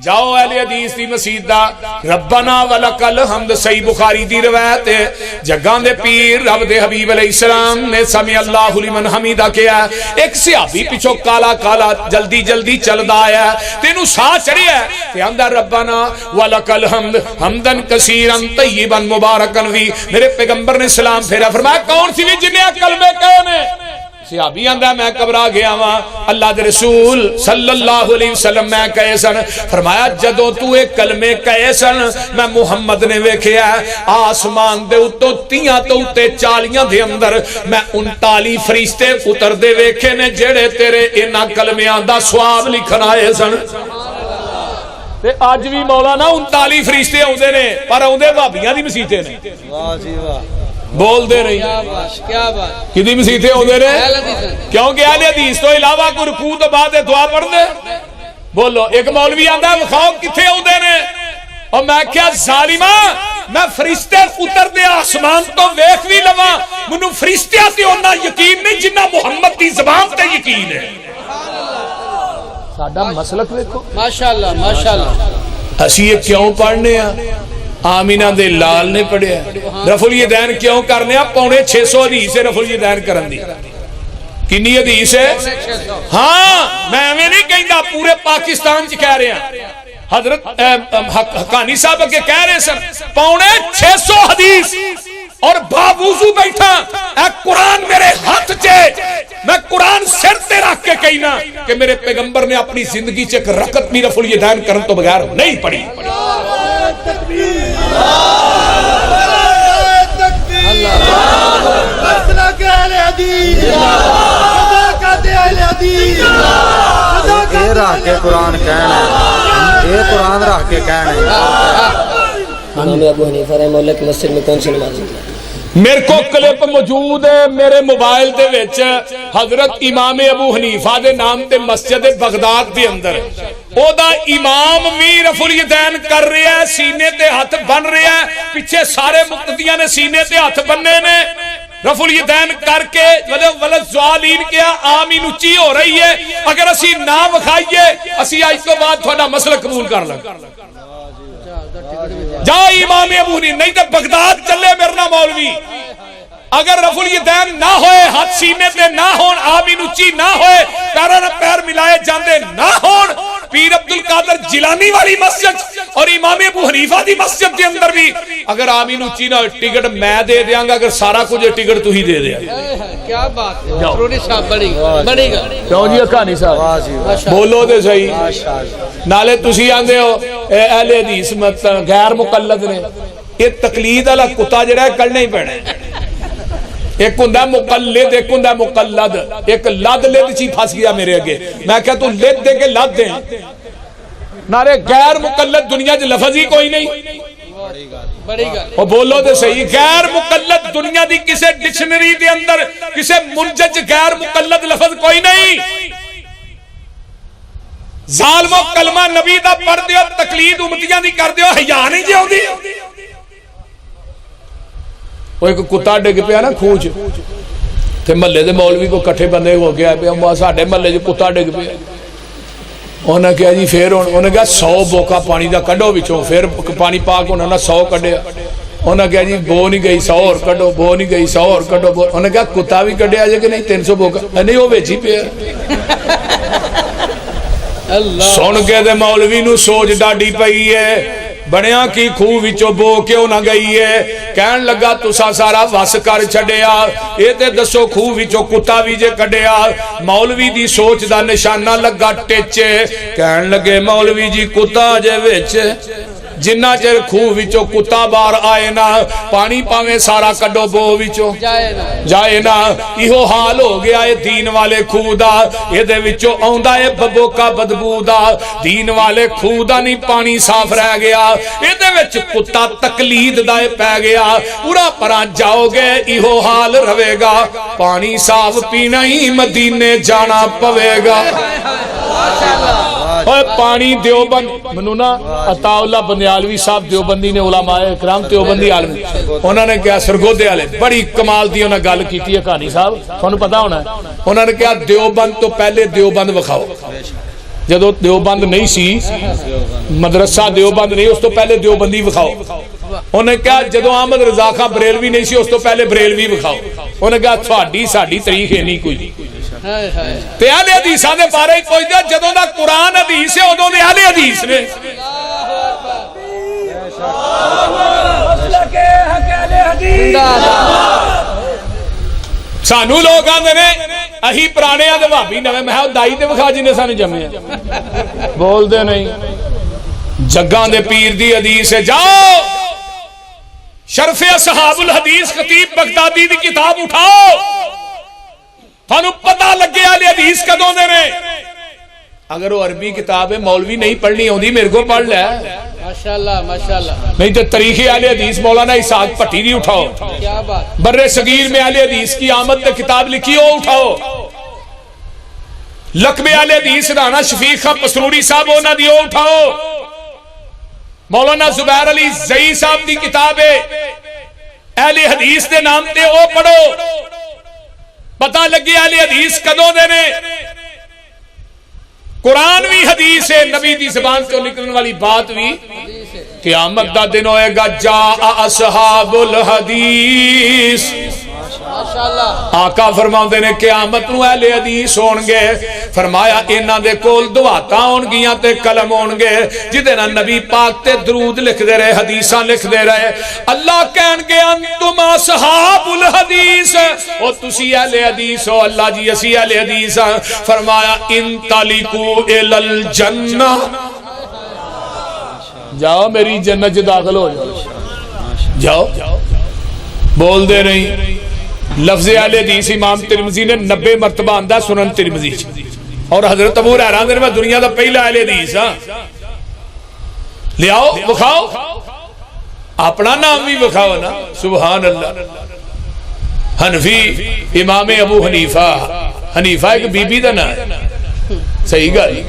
جاؤ اہل حدیث دی مسجد دا ربنا ولکل حمد صحیح بخاری دی روایت ہے جگاں دے پیر رب دے حبیب علیہ السلام نے سمع اللہ لمن حمیدہ کیا ایک صحابی پیچھو کالا کالا جلدی جلدی چلدا آیا تینوں سا چڑھیا تے آندا ربنا ولکل حمد حمدن کثیرا طیبا مبارکا فی میرے پیغمبر نے سلام پھیرا فرمایا کون سی بھی جنہیں کلمے کہے نے صحابی آندا میں گھبرا گیا ہاں اللہ دے رسول صلی اللہ علیہ وسلم میں کہے سن فرمایا جدوں تو ایک کلمے کہے سن میں محمد نے ویکھیا آسمان دے اتوں 30 تو اتے 40 دے اندر میں 39 فرشتے اتر دے ویکھے نے جڑے تیرے انہاں کلمیاں دا ثواب لکھن آئے سن تے اج بھی مولانا 39 فرشتے اوندے نے پر اوندے بھابیاں دی مسیتیں نے واہ جی واہ بول دے رہی کیا بات کدی مسیتیں ہوندے نے کیونکہ اہل حدیث تو علاوہ کوئی رکوع تو بعد دعا پڑھ دے بولو ایک مولوی آندا ہے وکھاؤ کتھے ہوندے نے اور میں کیا ظالما میں فرشتے اتر دے آسمان تو ویکھ وی لواں مینوں فرشتیاں تے اوناں یقین نہیں جنہ محمد دی زبان تے یقین ہے ساڈا مسلک ویکھو ماشاءاللہ ماشاءاللہ اسی یہ کیوں پڑھنے ہیں آمینہ دے لال نے پڑھیا رفع الیدین کیوں کرنے ہیں 650 حدیث ہے رفع الیدین کرن دی کنی حدیث ہے ہاں میں ہمیں نہیں کہندا پورے پاکستان چ کہہ رہے ہیں حضرت حقانی صاحب کے کہہ رہے سن 650 حدیث اور باوضو بیٹھا اے قرآن میرے ہاتھ چے میں قرآن سر تے رکھ کے کہنا کہ میرے پیغمبر نے اپنی زندگی چ ایک رکعت بھی رفع الیدین کرن تو بغیر نہیں پڑھی قرآن کہنا یہ قرآن رکھ کے کہنا امام ابو حنیفہ رحمہ اللہ کی مسجد میں کون سی نماز ہوتی ہے میرے کو کلپ موجود ہے میرے موبائل دے وچ حضرت امام ابو حنیفہ دے نام تے مسجد بغداد دے اندر او دا امام بھی رفع الیدین کر رہا ہے سینے تے ہاتھ بن رہا ہے پیچھے سارے مقتدیاں نے سینے تے ہاتھ بننے نے رفع الیدین کر کے ولد زوالین کیا آمین اچھی ہو رہی ہے اگر اسی نہ وکھائیے اسی آج تو بعد تھوڑا مسئلہ قبول کر لیں جا امام ابو حنیفہ نہیں تو بغداد چلے میرنا مولوی اگر رفع الیدین نہ ہوئے ہاتھ سینے تے نہ ہون آمین اچھی نہ ہوئے پیروں نے پیر ملائے جاندے نہ ہون پیر عبدالقادر جیلانی والی مسجد اور امام ابو حنیفہ دی مسجد کے اندر بھی اگر آمین اچھی نہ ٹکٹ میں دے دیاں گا اگر سارا کچھ ٹکٹ تو ہی دے دیا کیا بات ہے پروری صاحب بڑی گا کیوں جی کہانی صاحب بولو دے صحیح نالے تسی آندے ہو اہل حدیث مت غیر مقلد نے یہ تقلید والا کتا جڑا ہے کرنا ہی پینا ہے ایک ہوندا مقلد ایک ہوندا مقلد ایک لد لد چی پھس گیا میرے اگے میں کہا تو لد دے کے لد دیں نارے غیر مقلد دنیا چ لفظ ہی کوئی نہیں اور بولو دے صحیح غیر مقلد دنیا دی کسے ڈکشنری دے اندر کسے منجج غیر مقلد لفظ کوئی نہیں ظالم و کلمہ نبی دا پڑھ دیو تقلید امتیاں دی کر دیو حیا نہیں جی ہوندی وہ ایک کتا ڈگ پیا نا کھوچ تے محلے دے مولوی کو کٹھے بندے ہو گیا پیا ساڈے محلے چ کتا ڈگ پیا انہاں کہا جی پھر انہاں کہا 100 بوکا پانی دا کڈو وچوں پھر پانی پاک انہاں نے 100 کڈیا انہاں کہا جی بو نہیں گئی 100 اور کڈو بو نہیں گئی 100 اور کڈو انہاں کہا کتا بھی کڈیا جے کہ نہیں 300 بوکا نہیں وہ وچ ہی پیا سن کے دے مولوی نو سوچ ڈاڈی پئی ہے بڑیاں کی خوہ وچوں بو کیوں نہ گئی ہے کہن لگا تسا سارا وس کر چھڈیا اے تے دسو خوہ وچوں کتا وی جے کڈیا مولوی دی سوچ دا نشانہ لگا ٹچے کہن لگے مولوی جی کتا جے وچ جنہ چر خوہ وچوں کتا بار آئے نا پانی پاویں سارا کڈو بو وچوں جائے نا ایہو حال ہو گیا ہے دین والے خوہ دا یہ دے وچوں آندا ہے ببو کا بدبو دا دین والے خوہ دا نہیں پانی صاف رہ گیا یہ دے وچ کتا تقلید دا پہ گیا پورا پران جاؤ گے ایہو حال روے گا پانی صاف پینا ہی مدینے جانا پوے گا پانی دیوبند منونا عطا اللہ بندیالوی صاحب دیوبندی نے علماء اکرام دیوبندی عالم انہوں نے کہا سرگودے والے بڑی کمال دی انہوں نے گل کیتی ہے کہانی صاحب انہوں پتا ہونا ہے انہوں نے کہا دیوبند تو پہلے دیوبند وکھاؤ جدو دیوبند نہیں سی مدرسہ دیوبند نہیں اس تو پہلے دیوبندی وکھاؤ انہیں کہا جدو احمد رضا خان بریلوی نہیں سی اس تو پہلے بریلوی وکھاؤ انہیں کہا تھوڑی ساڈی تاریخ ہے نہیں کوئی تے اہل حدیثاں دے بارے کوئی دے جدوں دا قرآن حدیث ہے ادوں دے اہل حدیث نے سانو لوگ آندے نے اہی پرانے آدھے بھابی نوے میں دائی تے وکھا جن نے سانو جمعے بول دے نہیں جگاں دے پیر دی حدیث ہے جاؤ شرف اصحاب الحدیث خطیب بغدادی دی کتاب اٹھاؤ تھانو پتہ لگے آلے حدیث کدوں دے نے اگر وہ عربی کتاب ہے مولوی نہیں پڑھنی ہوندی میرے کو پڑھ لے ماشاءاللہ ماشاءاللہ نہیں تو تاریخ اہل حدیث مولانا اسحاق بھٹی دی اٹھاؤ کیا بات بر صغیر میں اہل حدیث کی آمد نے کتاب لکھی ہو اٹھاؤ لقب اہل حدیث رانا شفیق خان پسروری صاحب ہونا دی اٹھاؤ مولانا زبیر علی زئی صاحب دی کتاب ہے اہل حدیث دے نام تے او پڑھو پتہ لگے اہل حدیث کدوں دے نے قرآن بھی حدیث ہے نبی دی زبان سے نکلنے والی بات بھی قیامت دا دن ہوئے گا جاء اصحاب الحدیث آقا فرماؤں نے قیامت نو اہل حدیث ہونگے فرمایا انہاں دے کول دعاتاں ہونگیاں تے قلم ہونگے جدے نا نبی پاک تے درود لکھ دے رہے حدیثاں لکھ دے رہے اللہ کہنگے انتم اصحاب الحدیث او تسی اہل حدیث ہو اللہ جی اسی اہل حدیث فرمایا انطلقوا الی الجنہ جاؤ میری جنت داخل ہو جاؤ بول دے رہی لفظ اہل حدیث امام ترمذی نے 90 مرتبہ آندہ سنن ترمذی اور حضرت ابو ہریرہ نے میں دنیا دا پہلا اہل حدیث لے آؤ بکھاؤ اپنا نام بھی بکھاؤ نا سبحان اللہ حنفی امام ابو حنیفہ حنیفہ ایک بی بی دا نا ہے صحیح گل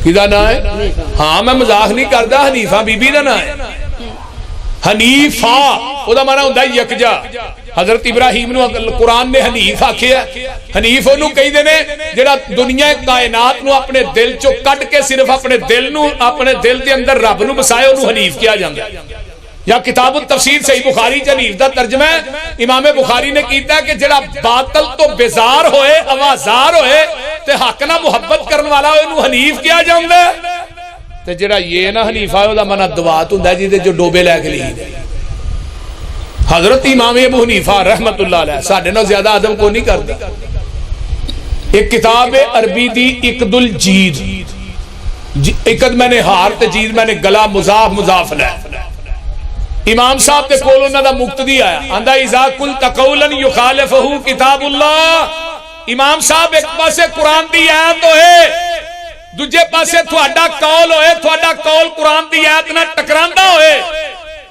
کدا نا ہے ہاں میں مزاق نہیں کردا حنیفہ بی بی دا نا ہے حنیفہ او دا مانا ہوندا یکجا حضرت ابراہیم نو قرآن نے حنیف آکھیا حنیف انہوں کہی دینے جڑا دنیا کائنات نو اپنے دل چو کٹ کے صرف اپنے دل نو اپنے دل دے اندر رب نو بسائے انہوں حنیف کیا جانگا یا کتاب التفسیر صحیح بخاری حنیف دا ترجمہ ہے امام بخاری نے کیتا ہے کہ جڑا باطل تو بیزار ہوئے اوازار ہوئے تے حق نہ محبت کرن والا ہوئے انہوں حنیف کیا جانگا تے جڑا یہ نہ حنیف آئے دا منہ دعات ہوں دا جیدے جو ڈوبے لے کے لیے حضرت امام ابو حنیفہ رحمت اللہ علیہ ساڑھے نو زیادہ آدم کو نہیں کرتا ایک کتاب عربی دی اقد الجید اقد میں نے ہار تجید میں نے گلا مضاف مضاف لے امام صاحب تے کولو نہ دا مقتدی آیا اندہ اذا قلت قولا یخالفہو کتاب اللہ امام صاحب ایک پاسے قرآن دی آیت ہوئے دوجہ پاسے تھوڑا قول ہوئے تھوڑا قول قرآن دی آیت نہ ٹکراندہ ہوئے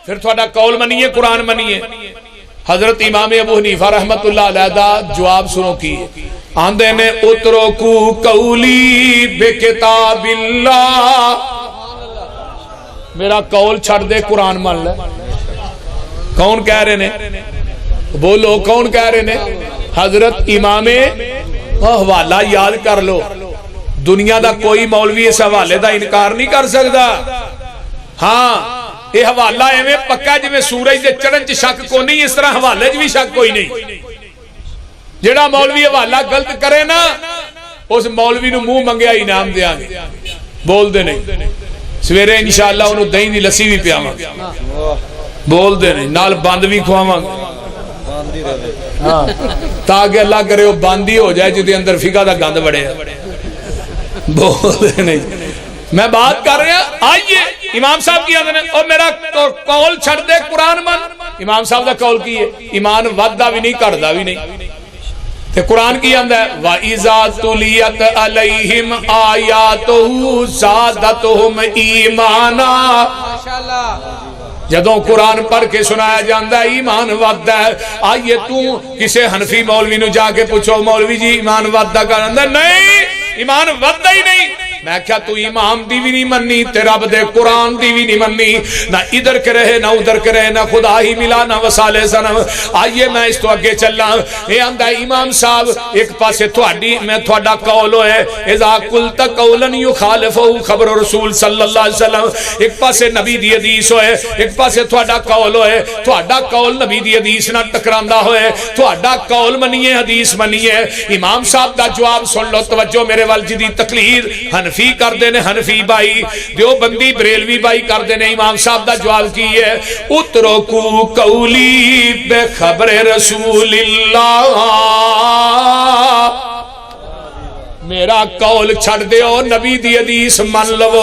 پھر تھوڑا قول منیے قرآن منیے حضرت امام ابو حنیفہ رحمت اللہ علیہ دا جواب سنو کی آندے نے اترکو قولی بکتاب اللہ میرا قول چھڑ دے قرآن مان لے کون کہہ رہے نے بولو کون کہہ رہے نے حضرت امام حوالہ یاد کر لو دنیا دا کوئی مولوی اس حوالے دا انکار نہیں کر سکتا ہاں یہ حوالہ ایویں پکا جی میں سورج دے چڑھن چ شک کو نہیں اس طرح حوالے چ بھی شک کوئی نہیں جڑا مولوی حوالہ غلط کرے نا اس مولوی نو منہ منگیا انعام دیاں گے بول دے نہیں سویرے انشاءاللہ انہوں دہی دی لسی بھی پیاواں گے بول دے نہیں نال بند بھی کھواواں گے تاکہ اللہ کرے وہ باندی ہو جائے جدے اندر فقہ دا گند بڑے بول دے نہیں میں بات کر رہا ہوں آئیے امام صاحب کی آدھنے اور میرا قول چھڑ دے قرآن من امام صاحب دا قول کی ہے ایمان ودہ بھی نہیں کردہ بھی نہیں تے قرآن کی آدھنے وَإِذَا تُلِيَتْ عَلَيْهِمْ آيَاتُهُ زَادَتْهُمْ ایمانا جدوں قرآن پڑھ کے سنایا جاندہ ہے ایمان ودہ ہے آئیے تو کسے حنفی مولوی نو جا کے پوچھو مولوی جی ایمان ودہ کا نہیں ایمان ودہ ہی نہیں میں کیا تو امام دی بھی نہیں مننی تے رب دے قرآن دی بھی نہیں مننی، نہ ادھر کے رہے نہ ادھر کے رہے، نہ خدا ہی ملا نہ وصال سنم۔ آئیے میں اس تو اگے چلنا، اے آندہ امام صاحب ایک پاسے تھوڑی میں تھوڑا قول ہوئے اذا قلت قولا یخالفہ خبر رسول صلی اللہ علیہ وسلم، ایک پاسے نبی دی حدیث ہوئے، ایک پاسے تھوڑا قول ہوئے، تھوڑا قول نبی دی حدیث نہ ٹکراندہ ہوئے، تھوڑا قول منیے حدیث منیے۔ امام صاحب دا جواب سن لو، توجہ میرے والجدی تقلید حنفی کر دینے، حنفی بائی دیوبندی بریلوی بائی کر دینے۔ امام صاحب دا جواب کی ہے اترکو قولی بے خبر رسول اللہ، میرا قول چھڑ دیو نبی دی حدیث من لو۔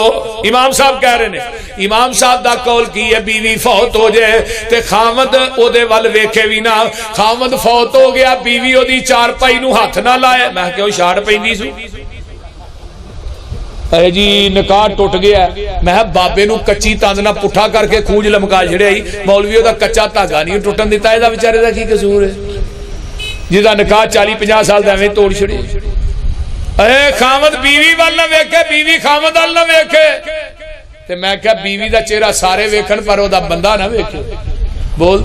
امام صاحب کہہ رہے ہیں، امام صاحب دا قول کی ہے بیوی فوت ہو جائے تے خامد او دے وال ویکھے بھی نہ، خامد فوت ہو گیا بیوی او دی چار پائی نو ہاتھ نہ لائے، میں کہو شاڑ پیندی سو، اے جی نکاح ٹوٹ گیا ہے، میں بابے نو کچی تاند نہ پٹھا کر کے کھوج لمکا چھڑے ہی، مولویوں دا کچا تاگا نہیں ٹوٹن دیتا ہے، دا بیچارے دا کی قصور ہے جدا نکاح 40-50 سال دا میں توڑ چھڑے۔ اے خامد بیوی وال نہ ویکھے، بیوی خامد وال نہ ویکھے، تے میں کہا بیوی دا چہرہ سارے ویکھن پر او دا بندہ نہ ویکھے، بول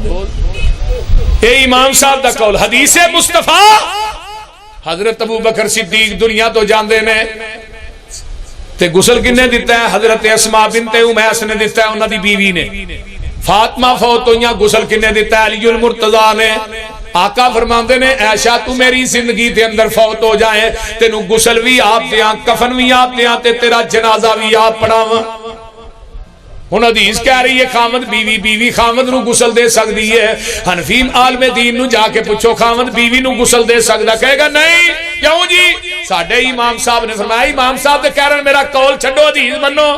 اے امام صاحب دا قول۔ حدیث مصطفیٰ حضرت ابو بکر صدیق دنیا تو جاندے نے تے غسل کنے دیتا ہے؟ حضرت اسماء بنت امیس نے دیتا ہے، انہاں دی بیوی نے۔ فاطمہ فوت ہوئیاں، غسل کنے دیتا ہے؟ علی المرتضیٰ نے۔ آقا فرماندے نے عائشہ تو میری زندگی دے اندر فوت ہو جائے تینوں غسل بھی آپ دیاں، کفن بھی آپ دیاں تے تیرا جنازہ بھی آپ پڑھاواں۔ ہن حدیث کہہ رہی ہے خامد بیوی، بیوی خامد نو غسل دے سکتی ہے۔ حنفی عالم دین نو جا کے پوچھو خامد بیوی نو غسل دے سکدا؟ کہے گا نہیں، کیوں جی؟ ساڈے امام صاحب نے فرمایا، امام صاحب تے کہہ رہے میرا قول چھڈو حدیث منو،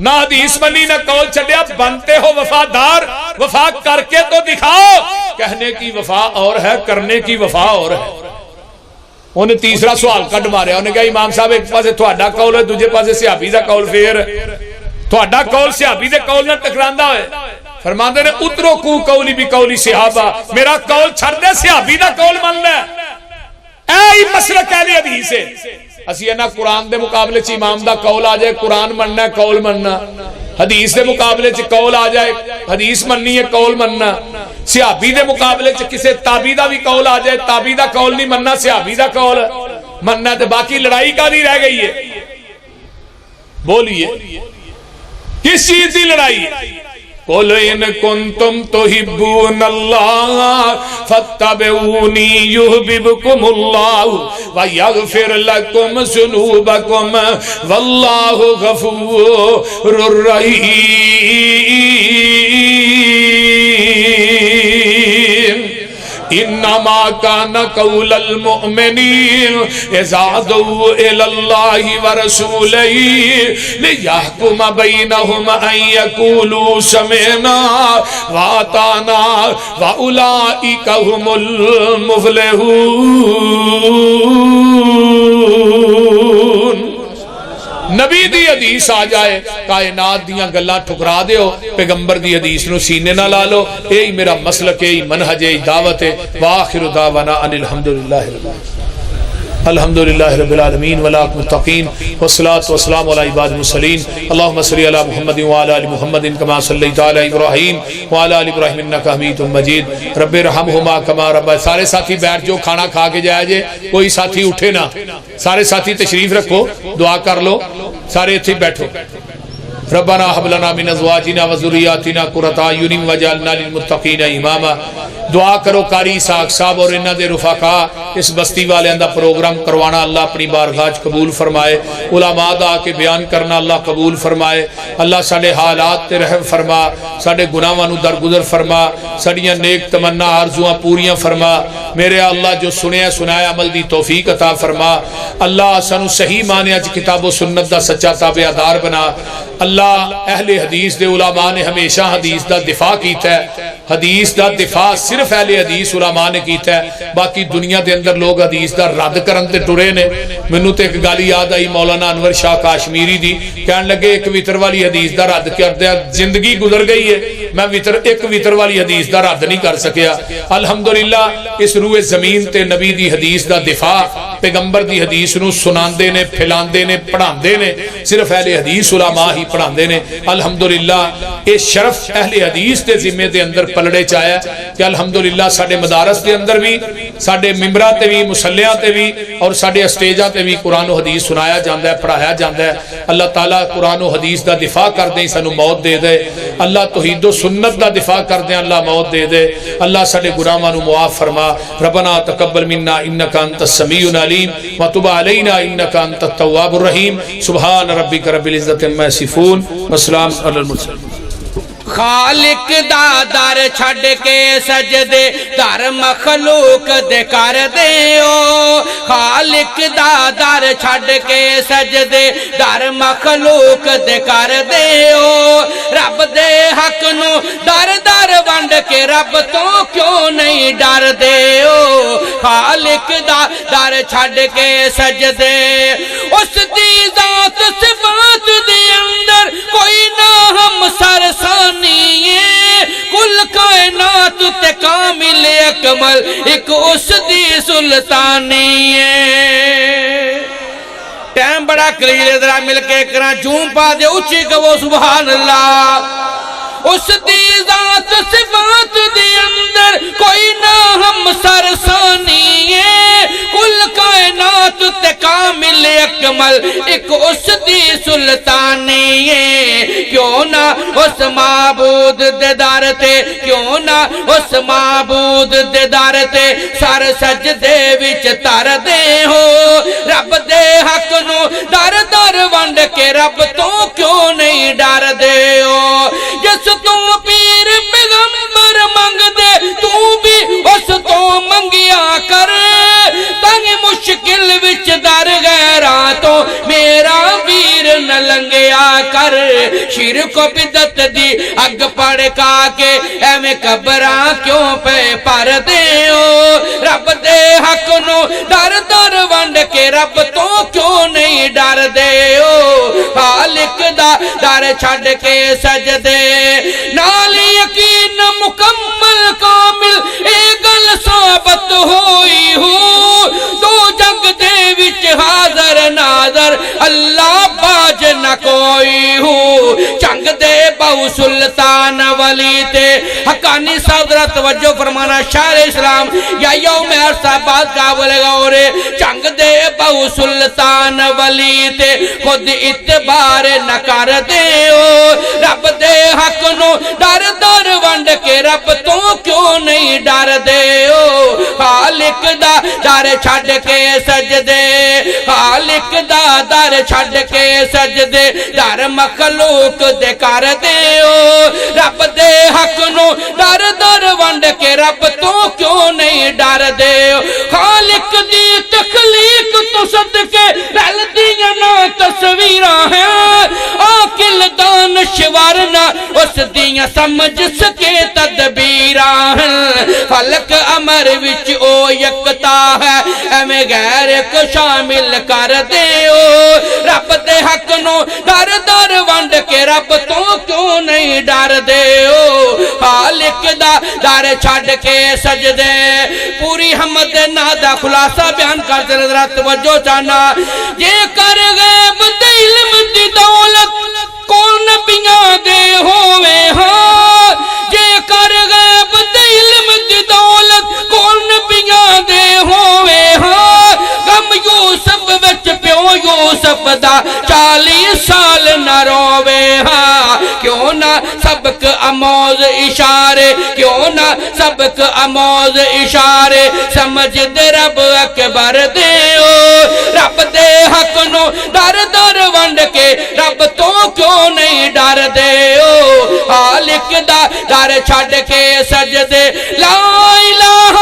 نہ حدیث منی نہ قول چھڈیا، بنتے ہو وفادار، وفا کر کے تو دکھاؤ۔ کہنے کی وفا اور ہے، کرنے کی وفا اور ہے۔ انہیں تیسرا سوال کٹ ماریا، انہیں کہا امام صاحب ایک پاسے تھوڑا قول ہے، دوسرے پاسے صحابی دا قول، پھر تھوڑا قول صحابی دے قول نہ ٹکراندہ ہے۔ فرماندے نے اترو کو قولی بھی قولی صحابہ، میرا قول چھڑ دے صحابی دا قول من لے۔ اے مسلک اہل حدیث ہے، اسی ہے نا قرآن دے مقابلے چ امام دا قول آ جائے قرآن مننا ہے، قول مننا، حدیث دے مقابلے چ قول آ جائے حدیث مننی ہے، قول مننا، صحابی دے مقابلے چ کسے تابعی دا بھی قول آ جائے، تابعی دا قول نہیں مننا، صحابی دا قول مننا، تے باقی لڑائی کا نہیں رہ گئی ہے۔ بولیے کس چیز دی لڑائی ہے؟ قُلْ إِن كُنْتُمْ تُحِبُّونَ اللَّهَ فَاتَّبِعُونِي يُحْبِبْكُمُ اللَّهُ وَيَغْفِرْ لَكُمْ ذُنُوبَكُمْ وَاللَّهُ غَفُورٌ رَحِيمٌ۔ انما كان قول المؤمنين اذا دعوا الى الله ورسوله ليحكم بينهم ان يقولوا سمعنا واطعنا واولئك هم المفلحون۔ نبی دی حدیث آ جائے کائنات دیاں گلاں ٹھکرا دیو، پیغمبر دی حدیث نو سینے نہ لا لو، اے میرا مسلک ہے، منہج ہے، دعوت ہے۔ وآخر دعوانا ان الحمدللہ رب العالمین والعاقبۃ للمتقین والصلاة والسلام علی عباد المرسلین۔ اللہم صلی علی محمد وعلی آل محمد کما صلیت علی ابراہیم وعلی آل ابراہیم انک حمید مجید۔ رب ارحمہما کما ربیانی۔ سارے ساتھی بیٹھ جو، کھانا کھا کے جائے جے، کوئی ساتھی اٹھے نہ، سارے ساتھی تشریف رکھو، دعا کر لو، سارے اتھے بیٹھو۔ ربنا هب لنا من ازواجنا وذرياتنا قرۃ اعین واجعلنا للمتقین اماما۔ دعا کرو قاری اسحاق صاحب اور انہاں دے رفقا اس بستی والیاں دا پروگرام کروانا اللہ اپنی بارگاہ وچ قبول فرمائے، علماء دا کے بیان کرنا اللہ قبول فرمائے۔ اللہ ساڈے حالات تے رحم فرما، ساڈے گناہاں نو درگزر فرما، ساڈیاں نیک تمنا آرزواں پوریاں فرما۔ میرے اللہ جو سنیا سنایا عمل دی توفیق عطا فرما۔ اللہ سانو صحیح معنی وچ کتاب و سنت دا سچا تابعدار بنا۔ اللہ اہل حدیث دے علماء نے ہمیشہ حدیث دا دفاع کیتا ہے، حدیث دا دفاع صرف اہل حدیث علماء نے کیتا ہے، باقی دنیا دے اندر لوگ حدیث دا رد کرن تے ٹرے نے۔ مینوں تے ایک گل یاد آئی مولانا انور شاہ کاشمیری دی، کہن لگے ایک وتر والی حدیث دا رد کردے زندگی گزر گئی ہے، میں ایک وطر والی حدیث دا رد نہیں کر سکیا. الحمدللہ اس روئے زمین تے نبی دی حدیث دا دفاع پیغمبر دی حدیث نو سناندے نے پھیلاندے نے پڑھاندے نے صرف اہل حدیث علماء ہی پڑھاندے نے. الحمدللہ یہ شرف اہل حدیث دے ذمے دے اندر پلڑے چایا کہ الحمدللہ ساڈے مدارس دے اندر بھی ساڈے ممبراں تے بھی مصلیاں تے بھی اور ساڈے اسٹیجاں تے بھی قرآن و حدیث سنایا جاندا ہے پڑھایا جاندا ہے. اللہ تعالیٰ قرآن و حدیث دا دفاع کر دیں سانو موت دے دے. اللہ توحید و سنت دا دفاع کر دیں اللہ موت دے دے. اللہ ساڈے گناہاں نو معاف فرما. ربنا تقبل منا انک انت السمیع العلیم وتب علینا انک انت التواب الرحیم. سبحان ربک رب العزت عما یصفون وسلام علی المرسلین. خالق دا در چھڑ کے سجدے در مخلوق دے کر دیو. خالق دا در چھڑ کے سجدے در مخلوق دے کر دیو. رب دے حق نو در در ونڈ کے رب تو کیوں نہیں ڈر دیو. خالق دا در چھڑ کے سجدے اس دی ذات صفات دے اندر کوئی نہ ہم سرسانی کل کائنات تے کامل اکمل ایک اس دی سلطانی ہے. ٹائم بڑا کلیئر ذرا مل کے کرا جھوم پا دے اچھی کہو سبحان اللہ. اس دی ذات صفات دی اندر کوئی نہ ہم سرسانی ہے کل کائنات تے کامل اکمل ایک اس دی سلطانی ہے. کیوں نہ اس معبود دیدار تے کیوں نہ اس معبود دیدار تے سر سجدے وچ تر دے ہو. رب دے حق نو در در ونڈ کے رب تو کیوں نہیں ڈر دے ہو. جس تو پیر پیغمبر منگ دے تو بھی اس تو منگیا کر. تنگ مشکل وچ در غیراں تو میرا ویر نہ لنگیا کر. شرک و بدعت دی اگ پڑکا کے ایویں قبراں کیوں پہ پر دے ہو. رب دے حق نو در در ونڈ کے رب تو کیوں نہیں ڈر دے ہو. خالق دا در چھڑ کے سجدے نال یقین مکمل کامل اے گل ثابت ہوئی ہو. دو جنگ دے وچ حاضر ناظر اللہ باج نہ کوئی ہو. جنگ دے بہو سلطان ولی تے حقانی صدرت توجہ فرمانا شاعر اسلام یا یوم عرصہ بات کا بولے گا اور جنگ دے بہو سلطان ولی تے خود اتبار نہ کر دے ہو. رب دے حق نو در در ونڈ کے رب تو کیوں نہیں ڈر دے ہو. خالق دا در چھڑ کے سجدے خالق دا در چھڑ کے سجدے در مخلوق دے کر دے ہو. رب دے حق نو در در ونڈ کے رب تو کیوں نہیں ڈر دے ہو. خالق دی تخلیق تو صدقے رل دیاں نا تصویراں ہیں. عاقل دانشور نہ اس دیاں سمجھ سکے تدبیراں ہیں. فلک امر وچ او یکتا ہے ایویں غیر کو شامل کر دے ہو. رب دے حق نو در در ونڈ کے رب تو کیوں نہیں ڈر دے ہو. خالق دا در چھڑ کے سجدے پوری حمد نادا خلاصہ بیان کرتے ذرا توجہ چاہنا. یہ کر غیب دے علم دی دولت کون نبیاں دے ہوئے ہاں. یہ کر غیب دے علم دی دولت کون نبیاں دے ہوئے ہاں. غم یوسف وچ پیو یوسف دا 40 سال نہ روے ہاں. کیوں نہ سبق آموز اشارے کیوں نہ سبق آموز اشارے سمجھ دے رب اکبر دے ہو. رب دے حق نو در در ونڈ کے رب تو کیوں نہیں ڈر دے ہو. خالق دا در چھڑ کے سجدے لا الہ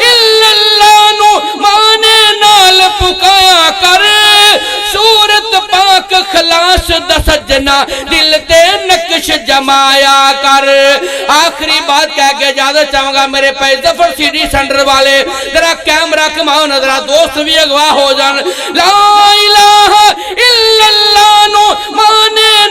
الا اللہ نو مانے نال پکایا کر. سورت پاک خلاص دا سجنا دل تے نقش جمایا کر. آخری بات کہہ کے اجازت چاہوں گا میرے پہ ظفر سی ڈی سینٹر والے ذرا کیمرہ کماؤ نظرہ دوست بھی اگواہ ہو جان. لا الہ الا اللہ نو مانے